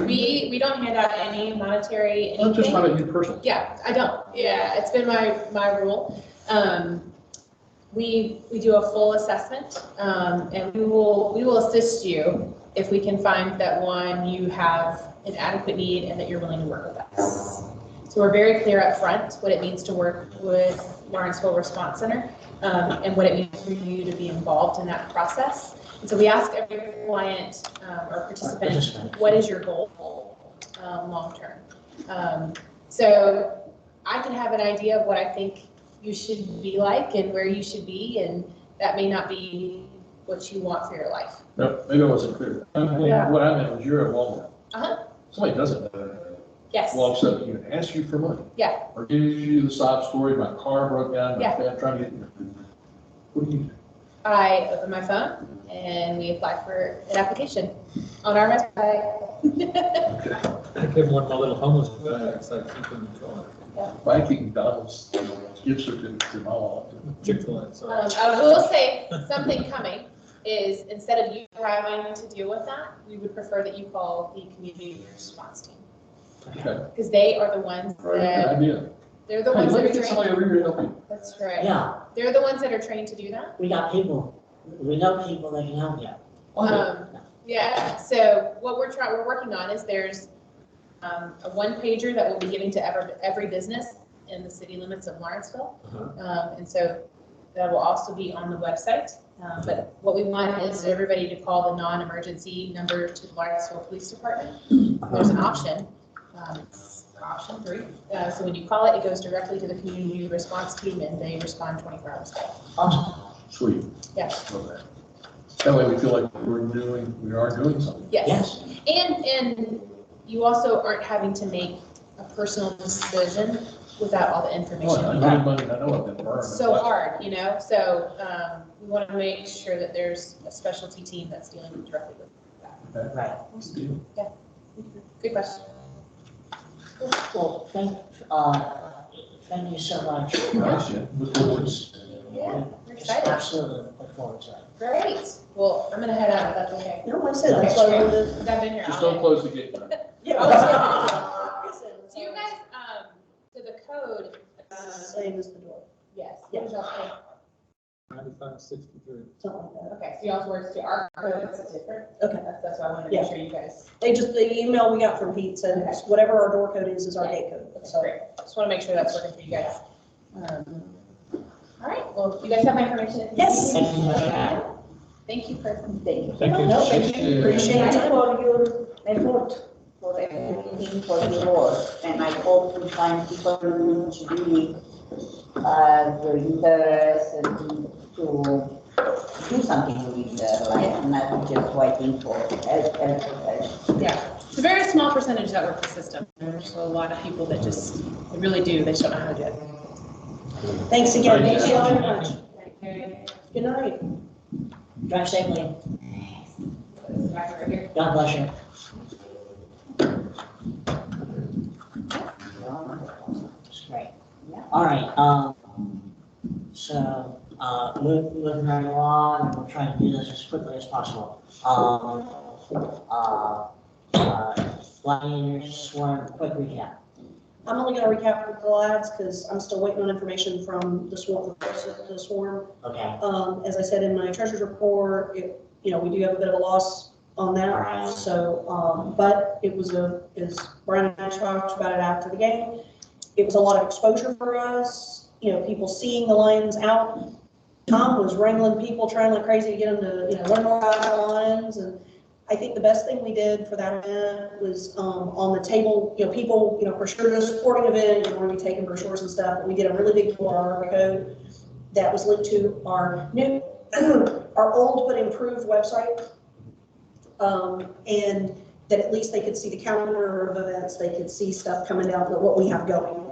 We don't hand out any monetary I'm just anything. talking about you personally. Yeah, I don't. Yeah, it's been my rule. We do a full assessment, and we will assist you if we can find that, one, you have an adequate need and that you're willing to work with us. So we're very clear up front what it means to work with Lawrenceville Response Center, and what it means for you to be involved in that process. And so we ask every client or participant, what is your goal long-term? So I can have an idea of what I think you should be like and where you should be, and that may not be what you want for your life. No, maybe I wasn't clear. I mean, Yeah. what I meant was you're at Walmart. Uh-huh. Somebody doesn't Yes. walks up to you and asks you for money. Yeah. Or gives you the sob story, my car broke down, Yeah. I'm trying to get, what do you do? I open my phone and we apply for an application on our website. I give one of my little homeless bags, I keep in the car. Banking McDonald's gift certificate to my wallet. Chick-fil-A, so. I will say, something coming is, instead of you having to deal with that, we would prefer that you call the community response team. Okay. Because they are the ones Good that, idea. they're the Hey, ones let that me are get somebody trained. over here to help you. That's right. Yeah, They're the ones that are trained to do that. we got people, we know people that can help you. Yeah, so what we're working on is there's a one-pager that we'll be giving to every business in the city limits of Lawrenceville. And so that will also be on the website. But what we want is everybody to call the non-emergency number to the Lawrenceville Police Department. There's an option, it's option 3. So when you call it, it goes directly to the community response team and they respond 24 hours a day. Awesome. Sweet. Yeah. Okay. That way we feel like we are doing something. Yes. And you also aren't having to make a personal decision without all the information. Well, I need money, I know I've been burned. It's so hard, you know, so we want to make sure that there's a specialty team that's dealing directly with that. Right. Good question. Well, thank you so much. Nice, yeah. Look forward. Yeah, we're excited. Absolutely, look forward to it. Great. Well, I'm gonna head out, if that's okay. No, like I said, that's why we're the. Because I've been here Just all don't day. close the gate. Yeah. Do you guys, so the code, Same as the door, yes, what is y'all code? 9563. something like that. Okay, so y'all's works to our code is different? Okay. That's why I wanted to make sure you guys. The email we got from Pete said it's whatever our door code is our gate code, That's so. great. Just want to make sure that's working for you guys. All right, well, you guys have my information. if you Yes. need Thank you. it. Thank you, Kristen. Thank you. Thank you. No, thank you, appreciate Thank it. you for your effort, for everything, for your work, and I hope to find people who really the interest and to do something with their life, and not just waiting for help. Yeah, it's a very small percentage that work the system. There's a lot of people that just, they really do, they just don't know how to do it. Thanks again, Thank thank you. you very much. Good night. Drive safely. Right here. God bless you. That's great. All right, so, moving right along, we'll try to do this as quickly as possible. Lonnie, your sworn quick recap. I'm only gonna recap the lads, because I'm still waiting on information from the swarm. Okay, As I said in my treasurer's report, we do have a bit of a loss on that. Right. So, but it was as Brian and I talked about it after the game, it was a lot of exposure for us, people seeing the Lions out. Tom was wrangling people, trying like crazy to get them to, learn more about the Lions. And I think the best thing we did for that event was on the table, people, for sure the sporting event, you're going to be taking brochures and stuff. But we did a really big QR code that was linked to our new, our old but improved website. And that at least they could see the calendar of events, they could see stuff coming down, what we have going.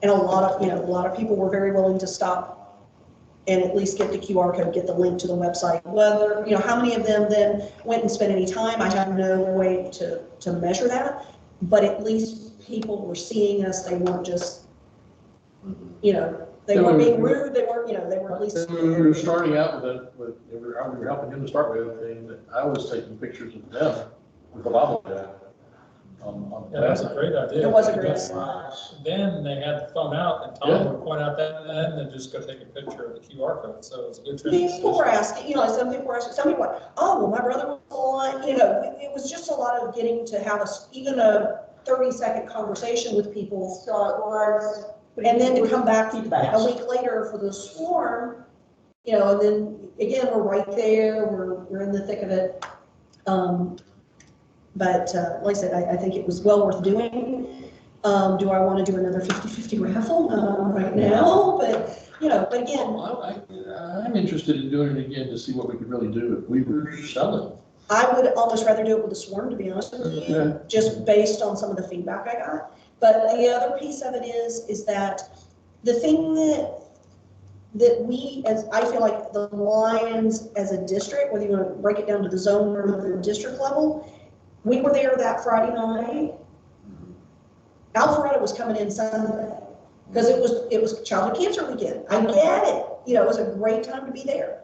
And a lot of people were very willing to stop and at least get the QR code, get the link to the website. Whether, how many of them then went and spent any time, I have no way to measure that, but at least people were seeing us, they weren't just, they weren't being rude, they weren't least. We were starting out with we were helping him to start with everything, that I was taking pictures of them with the bobblehead on the Yeah, that's a great idea. It was a great Then they had the phone out and Tom would point out that, and then just go take a picture of the QR code, so it's a good People were transition. asking, some people were asking, some people were, oh, well, my brother was on, it was just a lot of getting to have even a 30-second conversation with people. So it was. And then to come back Feedback. a week later for the swarm, and then again, we're right there, we're in the thick of it. But like I said, I think it was well worth doing. Do I want to do another 50-50 raffle? Right now, but, but again. I'm interested in doing it again to see what we could really do if we were selling. I would almost rather do it with the swarm, to be honest with you, Yeah. just based on some of the feedback I got. But the other piece of it is that the thing that we, as I feel like the Lions as a district, whether you want to break it down to the zone or the district level, we were there that Friday night. Alpharetta was coming in Sunday because it was childhood cancer weekend. I get it. It was a great time to be there.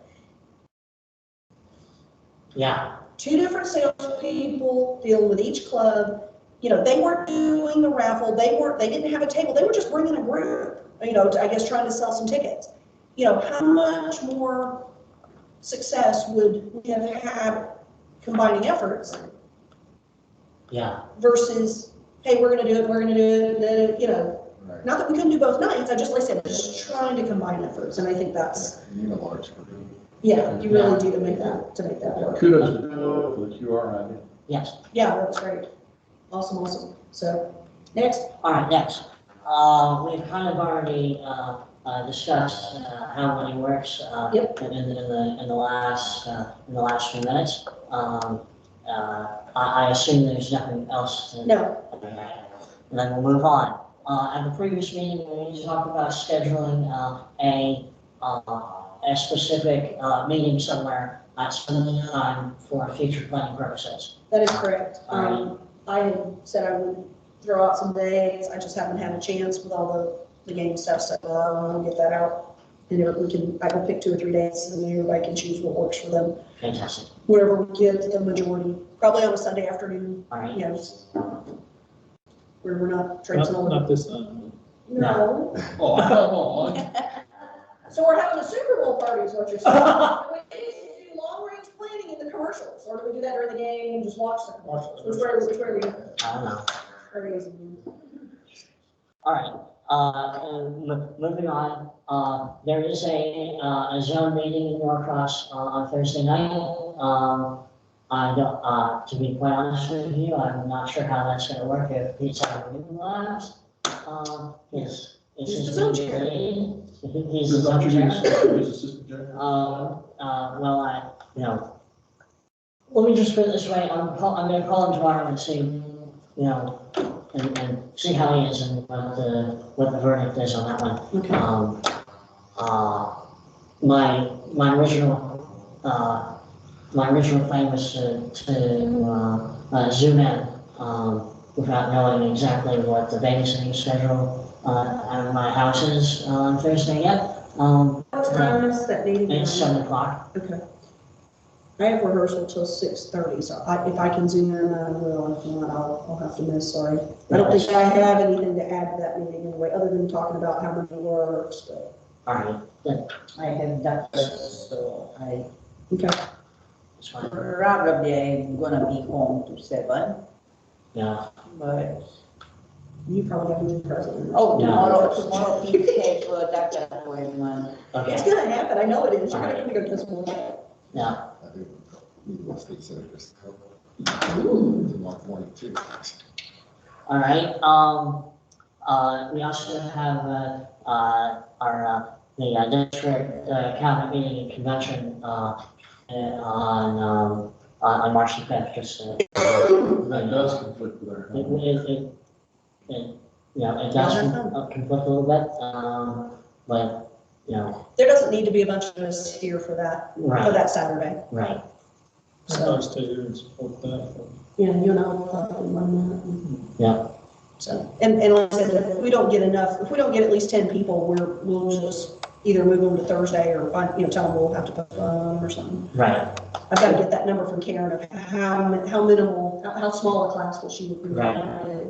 Yeah, 2 different salespeople dealing with each club. They weren't doing the raffle. They didn't have a table. They were just bringing a group, I guess trying to sell some tickets. How much more success would we have had combining efforts yeah, versus, hey, we're going to do it. Right. Not that we couldn't do both nights. I just, like I said, just trying to combine efforts. And I think that's, You need a large group. yeah, you really do to make that work. Kudos to Bill for the QR idea. yes. Yeah, that was great. Awesome. So, next. All right, next. We've kind of already discussed how money works Yep. in the last few minutes. I assume there's nothing else to. No. And then we'll move on. At the previous meeting, we talked about scheduling a specific meeting somewhere at some time for future planning purposes. That is correct. Alright. I had said I would throw out some days. I just haven't had a chance with all the game stuff, so I'll get that out. And I can pick 2 or 3 days and everybody can choose what works for them. Fantastic. Whatever we get the majority, probably on a Sunday afternoon, All right. where we're not traipsing all over. Not this, No. Oh, come on. So we're having a Super Bowl party is what you're saying. Do we do long range planning in the commercials, or do we do that during the game and just watch them? Which way are we? I don't know. Where are we? All right. Moving on. There is a zone meeting in Norcross on Thursday night. I don't. To be quite honest with you, I'm not sure how that's going to work. If he's utilized, is He's the zone chair. He's the zone chair. His assistant chair. Well, let me just put it this way. I'm going to call him tomorrow and see, and see how he is and what the verdict is on that one. Okay. My original plan was to zoom in without knowing exactly what the babysitting schedule at my house is on Thursday yet. What time is that meeting? It's 7 o'clock. Okay. I have rehearsal till 6:30, so if I can zoom in, I will. If not, I'll have to miss, sorry. I don't think I have anything to add to that meeting anyway, other than talking about how many works, but. All right, good. I have that, so Okay. It's fine. probably I'm gonna be home to 7, Yeah. but, You probably have a new president. oh, Yeah. tomorrow he scheduled a doctor appointment. It's Okay. gonna happen, I know it is. You're gonna come to go to this one. Yeah. I do need one state senators. Tomorrow morning too. All right. We also have the district cabinet meeting and convention on March the 5th. Just That does conflict with our. it does conflict a little bit, but There doesn't need to be a bunch of us here for right, that Saturday. right. I'll stay here and support that. Yeah, you and I will probably run that. Yeah. So, and like I said, if we don't get at least 10 people, we'll just either move them to Thursday or find, tell them we'll have to postpone or something. Right, I've got to get that number from Karen of how minimal, how small a class will she would Right.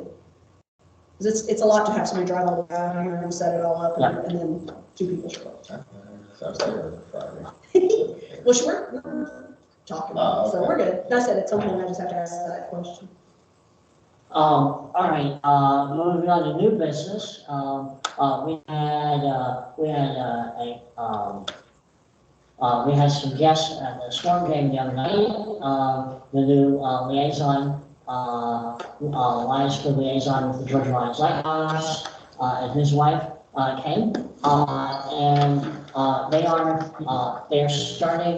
Because it's a lot to have somebody drive all the way out here and set it all up and then 2 people show up. Sounds like every Friday. Well, we're talking about it, so we're good. And I said at some point I just have to ask that question. all right, moving on to new business, we had some guests at the storm game the other night. The new liaison, Lions Club liaison with the Georgia Lions Lighthouse, and his wife came, and they are starting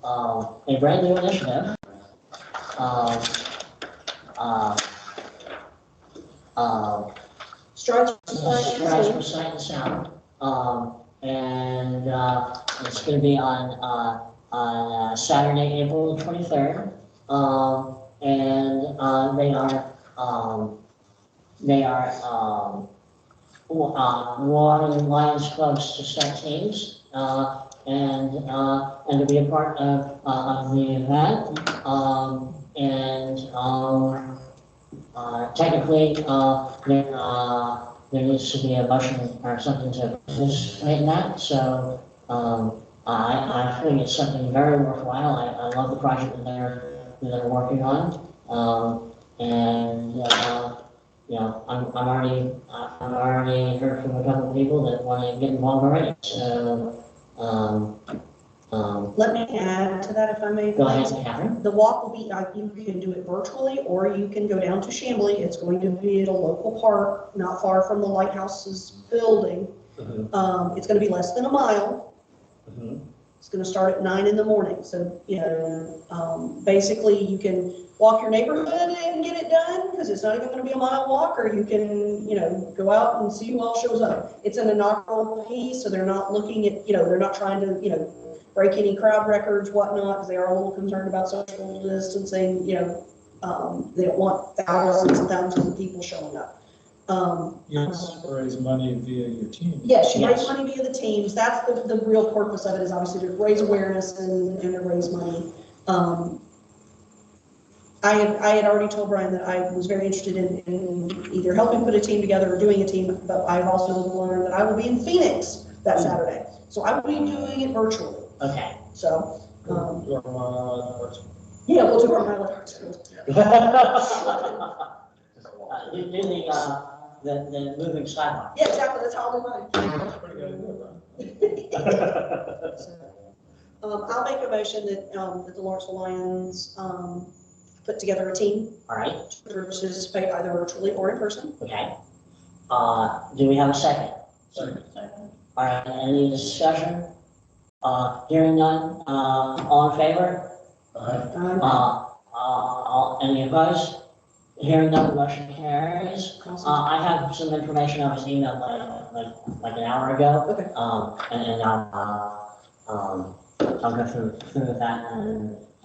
a brand new initiative. Strides Strides for Sight and Sound, and it's going to be on Saturday, April 23rd, and they are wanting Lions clubs to start teams, and to be a part of the event, technically, there needs to be a motion or something to participate in that, so, I think it's something very worthwhile. I love the project that they're working on, and, I'm already heard from a couple of people that want to get involved already, so, Let me add to that if I may. go ahead, Catherine. The walk will be, you can do it virtually, or you can go down to Chamblee. It's going to be at a local park, not far from the lighthouse's building. It's gonna be less than a mile. It's gonna start at 9 in the morning. So, basically you can walk your neighborhood and get it done, because it's not even gonna be a mile walk, or you can, go out and see who else shows up. It's an inaugural piece, so they're not looking at, they're not trying to, break any crowd records, whatnot, because they are a little concerned about social distancing, they don't want thousands and thousands of people showing up. You raise money via your team. Yes, you raise Yes. money via the teams. That's the real purpose of it, is obviously to raise awareness and to raise money. I had already told Brian that I was very interested in either helping put a team together or doing a team, but I've also learned that I will be in Phoenix that Saturday. So I will be doing it virtually. Okay. So, Or, yeah, we'll do our pilot arts. You do the moving sidewalk. Yeah, exactly, that's how I'll do mine. pretty good idea, right? I'll make a motion that the Lawrenceville Lions, put together a team All right, to participate either virtually or in person. okay. Do we have a second? Second. All right, any discussion? Hearing none, all in favor? Any opposed? Hearing none, the motion carries. I have some information I was emailed like an hour ago. Okay. And I'll go through that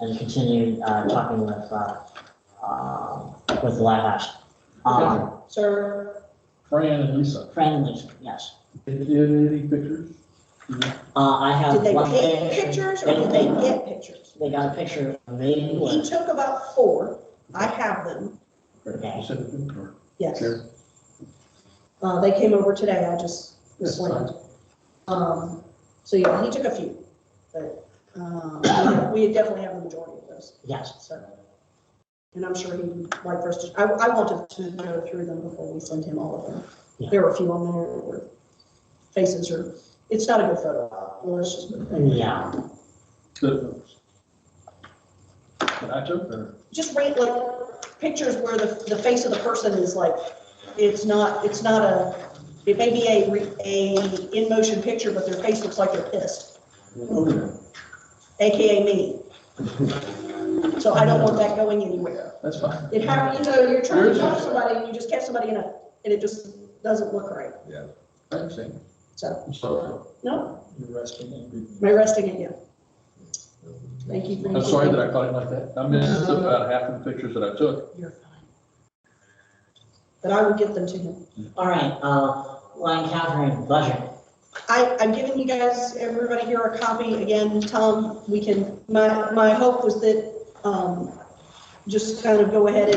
and continue talking with the lighthouse. Sir, Fran and Lisa, Fran and Lisa, yes. did you have any pictures? I have did they one take pictures or did they get pictures? They got a picture of me. He took about 4. I have them. Okay. You sent them, or Yes. Karen? They came over today. I just That's slammed. So yeah, he took a few, but we definitely have the majority of those. Yes. So, and I'm sure he would like for us to. I wanted to go through them before we send him all of them. Yeah. There were a few on there where faces are. It's not a good photo. Let's just put it there. Yeah. Good. Can I joke or? Just rate like pictures where the face of the person is like, it's not a. It may be a in motion picture, but their face looks like they're pissed. Okay, AKA me. So I don't want that going anywhere. that's fine. It happens, you're trying to catch somebody and you just catch somebody and it just doesn't look right. I understand. So, I'm sorry. no, You're resting and breathing. my resting again. Thank you. I'm sorry that I caught it like that. I missed about half of the pictures that I took. You're fine. But I will get them to him. All right, Lion Catherine, budget. I'm giving you guys, everybody here, a copy. Again, Tom, my hope was that, just kind of go ahead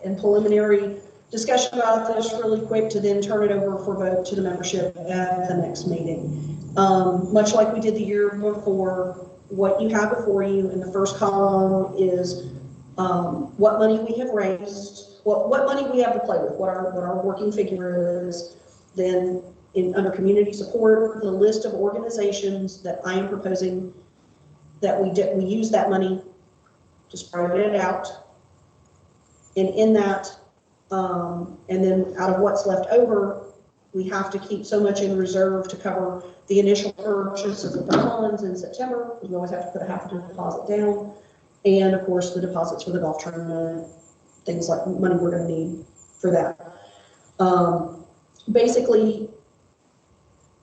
and preliminary discussion about this really quick to then turn it over for vote to the membership at the next meeting. Much like we did the year before, what you have before you in the first column is what money we have raised, what money we have to play with, what our working figure is. Then under community support, the list of organizations that I am proposing that we use that money to spread it out. And in that, and then out of what's left over, we have to keep so much in reserve to cover the initial purchase of the bonds in September. We always have to put a half a deposit down. And of course, the deposits for the golf tournament, things like money we're going to need for that. Basically,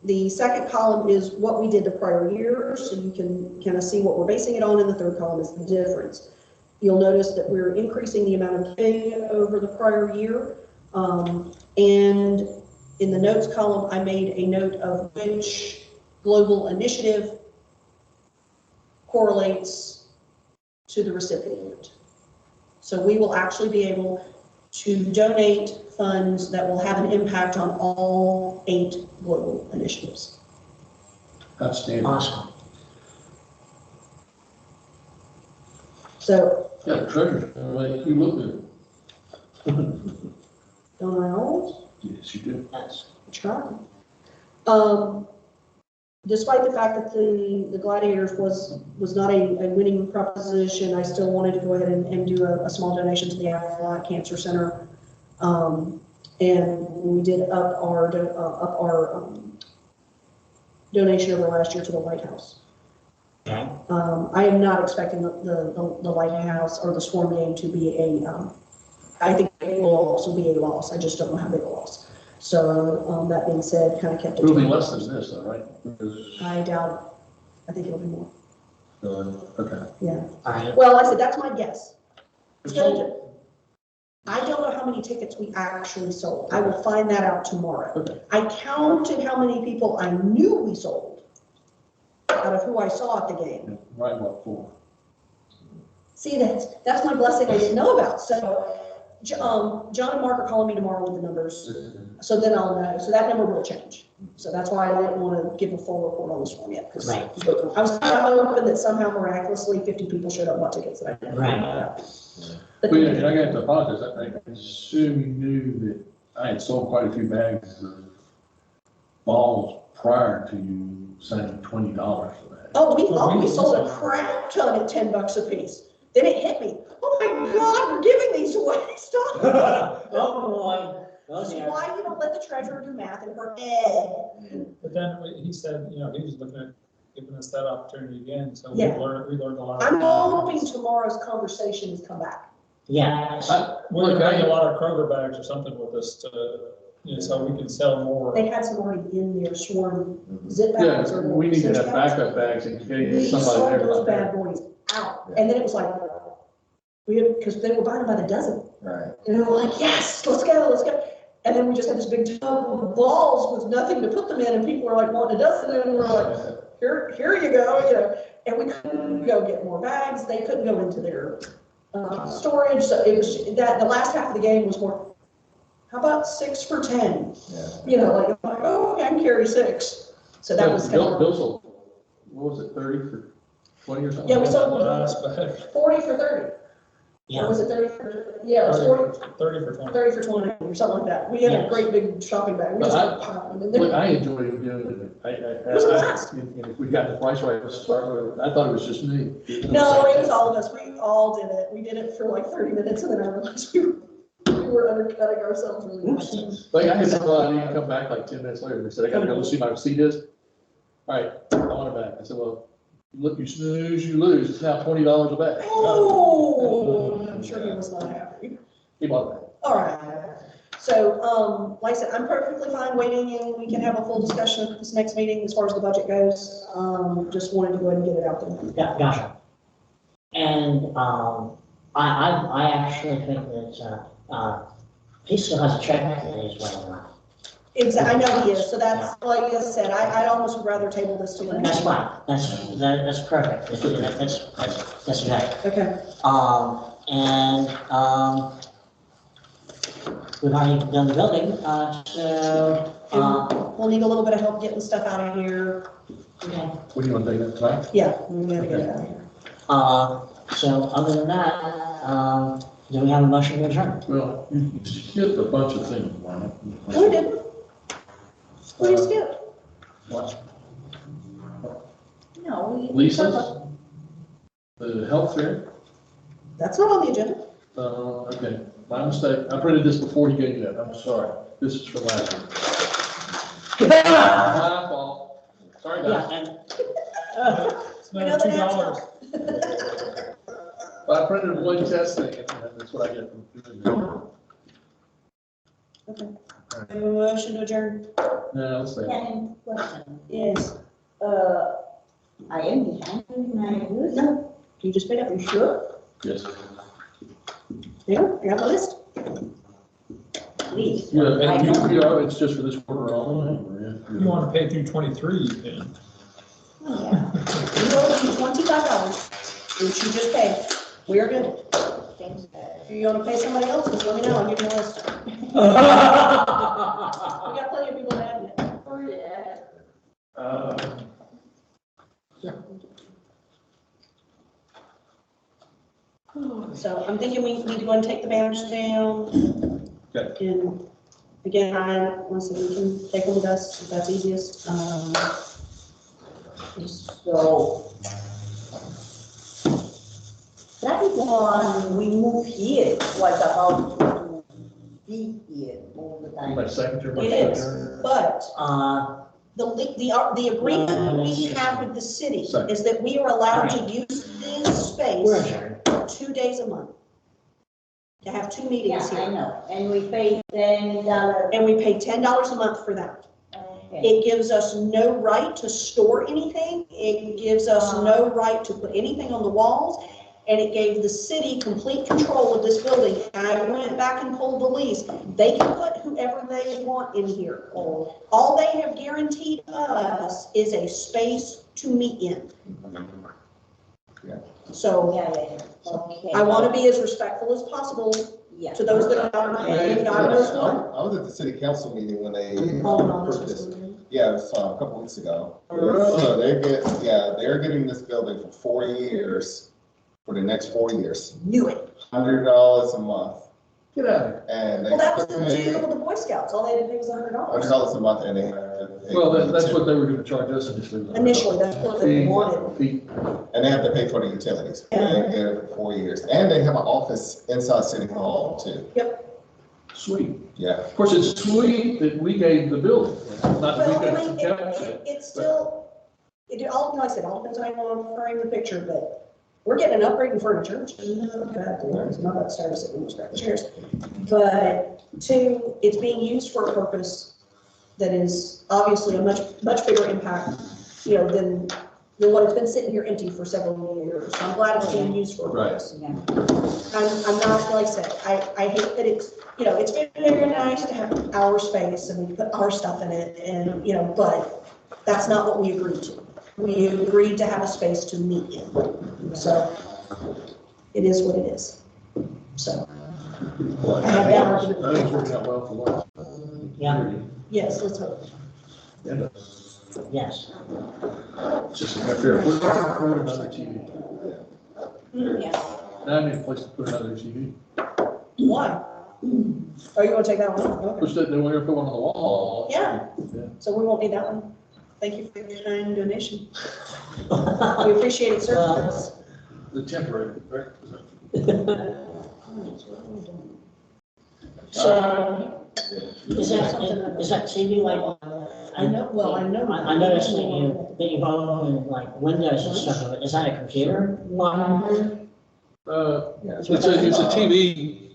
the second column is what we did the prior year, so you can kind of see what we're basing it on, and the third column is the difference. You'll notice that we're increasing the amount of giving over the prior year. And in the notes column, I made a note of which global initiative correlates to the recipient. So we will actually be able to donate funds that will have an impact on all 8 global initiatives. Outstanding. Awesome. So, Yeah, treasure, like, you look good. don't I always? Yes, you do. Yes. Try. Despite the fact that the Gladiators was not a winning proposition, I still wanted to go ahead and do a small donation to the Aflac Cancer Center. And we did up our donation over last year to the Lighthouse. Okay. I am not expecting the Lighthouse or the Swarm game to be I think it will also be a loss. I just don't know how big a loss. So that being said, kind of kept it. It'll be less than this though, right? Because, I doubt it. I think it'll be more. okay. Yeah. All right. Well, like I said, that's my guess. I don't know how many tickets we actually sold. I will find that out tomorrow. Okay. I counted how many people I knew we sold out of who I saw at the game. Right, what for? See, that's my blessing I didn't know about. So John and Mark are calling me tomorrow with the numbers. So then I'll know. So that number will change. So that's why I didn't want to give a full report on this one yet. Because Right. I was hoping that somehow miraculously 50 people showed up and bought tickets that I didn't know about. But Well, yeah, and I got to apologize. I assume you knew that I had sold quite a few bags of balls prior to you signing $20 for that. Oh, we sold a crap ton at $10 a piece. Then it hit me. Oh my God, we're giving these away. Stop. Oh, boy. This is why you don't let the treasurer do math in her head. But then he said, he was looking at giving us that opportunity again, so we Yeah. learned a lot. I'm hoping tomorrow's conversations come back. Yeah. We're gonna bring a lot of Kroger bags or something with us to, so we can sell more. They had some already in their Swarm zip bags. Yeah, or we need to cinch have bags. backup bags in We case somebody sold there. those bad boys out. And then it was like, because they were buying by the dozen. Right. And we were like, yes, let's go. And then we just had this big tub of balls with nothing to put them in, and people were like wanting a dozen, and we were like, here you go, And we couldn't go get more bags. They couldn't go into their storage. So it was that the last half of the game was more, how about 6 for 10? Yeah. Like, oh, okay, I can carry 6. So that was kind of. Bill sold, what was it, 30 for 20 or something? Yeah, we sold Nice bag. 40 for 30. Yeah. Or was it 30 for, yeah, it was 40. 30 for 20. 30 for 20 or something like that. We had a Yes. great big shopping bag. We But just I- piled them in Look, there. I enjoyed doing it. It was a blast. And if we got the price right, let's start with, I thought it was just me. No, it was all of us. We all did it. We did it for like 30 minutes and then I realized we were undercutting ourselves really bad. Like, I had somebody come back like 10 minutes later, they said, I gotta go see my receipt is. All right, I want it back. I said, well, look, you snooze, you lose. It's now $20 a bag. Oh, I'm sure he was not happy. He bought it back. All right. So, like I said, I'm perfectly fine waiting and we can have a full discussion at this next meeting as far as the budget goes. Just wanted to go ahead and get it out there. Yeah, gotcha. And, I actually think that, he still has a check that is well enough. I know he is, so that's, like I said, I'd almost rather table this to him. That's fine, that's perfect, that's right. Okay, We've already done the building, so, we'll need a little bit of help getting stuff out of here. okay. What do you want to take that tonight? Yeah, we gotta get it out of here. So other than that, do we have a motion to adjourn? Well, you skipped a bunch of things, Ryan. No, we didn't. What did you skip? What? No, we. Lisa's? The health fair? That's not on the agenda. Okay, my mistake. I printed this before you gave that. I'm sorry. This is from last week. My fault. Sorry, Yeah, guys. and, It's We know another the $2. I printed one test thing, and that's what I get from doing that. Okay. We have a motion to adjourn? No, let's say. Can I question? Yes. I am behind with my dues. No, you just made up, you sure? Yes. Yeah, you have a list? Please. Yeah, I and don't- it's just for this quarter only. You want to pay through 23, you can. Oh, yeah. You owe me $25, which you just paid. We are good. Thanks. If you want to pay somebody else, just let me know, I'll give you a list. We got plenty of people to add it. Oh, yeah. So I'm thinking we need to go and take the banners down. Okay. And again, listen, we can take them with us if that's easiest. So, that is when we moved here, was about to be here all the time. My secretary. my It is, secretary. but uh, the agreement we have with the city is that we are allowed to use this we're space adjourned. 2 days a month. To have 2 Yeah, meetings I here. know, and we pay $10. And we pay $10 a month for that. Okay. It gives us no right to store anything. It gives us no right to put anything on the walls. And it gave the city complete control of this building. And I went back and pulled the lease. They can put whoever they want in here. All they have guaranteed us is a space to meet in. So Yeah, okay. I want to be as respectful as possible Yeah. to those that are not. I God knows what. was at the city council meeting when they Hold on, approved this this. was- Yeah, it was a couple weeks ago. So they're getting this building for 4 years, for the next 4 years, Knew it. $100 a month. Get out of here. And they Well, that was the pay deal with the Boy Scouts. All they had to pay was $100. $100 a month and they have to pay. Well, that's what they were gonna charge us initially. Initially, that's what they wanted. Fee. And they have to pay for the utilities. And they get it for 4 years. And they have an office inside City Hall too. Sweet. Yeah. Of course, it's sweet that we gave the building, not that we Well, I got mean, the township. it's still, like I said, all depends on how you want to frame the picture, but we're getting an upgrade in furniture, which is not bad. It's not that stairs that we must grab the chairs. But 2, it's being used for a purpose that is obviously a much bigger impact, than what it's been sitting here empty for several years. So I'm glad it's being used for a Right. purpose. Yeah. I'm not, like I said, I hate that it's very nice to have our space and we put our stuff in it and, but that's not what we agreed to. We agreed to have a space to meet in. So it is what it is. So, Well, I have that I argument. think it's working out well for us. Yeah. yes, let's hope. And Yes. it's just a fair, put another TV. Yeah. Now I need a place to put another TV. Why? Oh, you want to take that one? Okay. Which they want to put one on the wall. Yeah. Yeah. So we won't need that one. Thank you for your kind donation. We appreciate it, sir. The temporary, right? So, is that TV like? I know, well, I know. I noticed that you've owned like windows and stuff of it. Is that a computer monitor? It's a TV,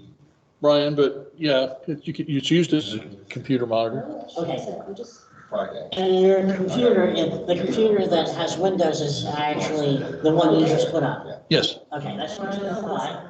Brian, but yeah, it's used as a computer monitor. Okay. Friday. And your computer, the computer that has Windows is actually the one you just put on? Yes. Okay, that's what I thought.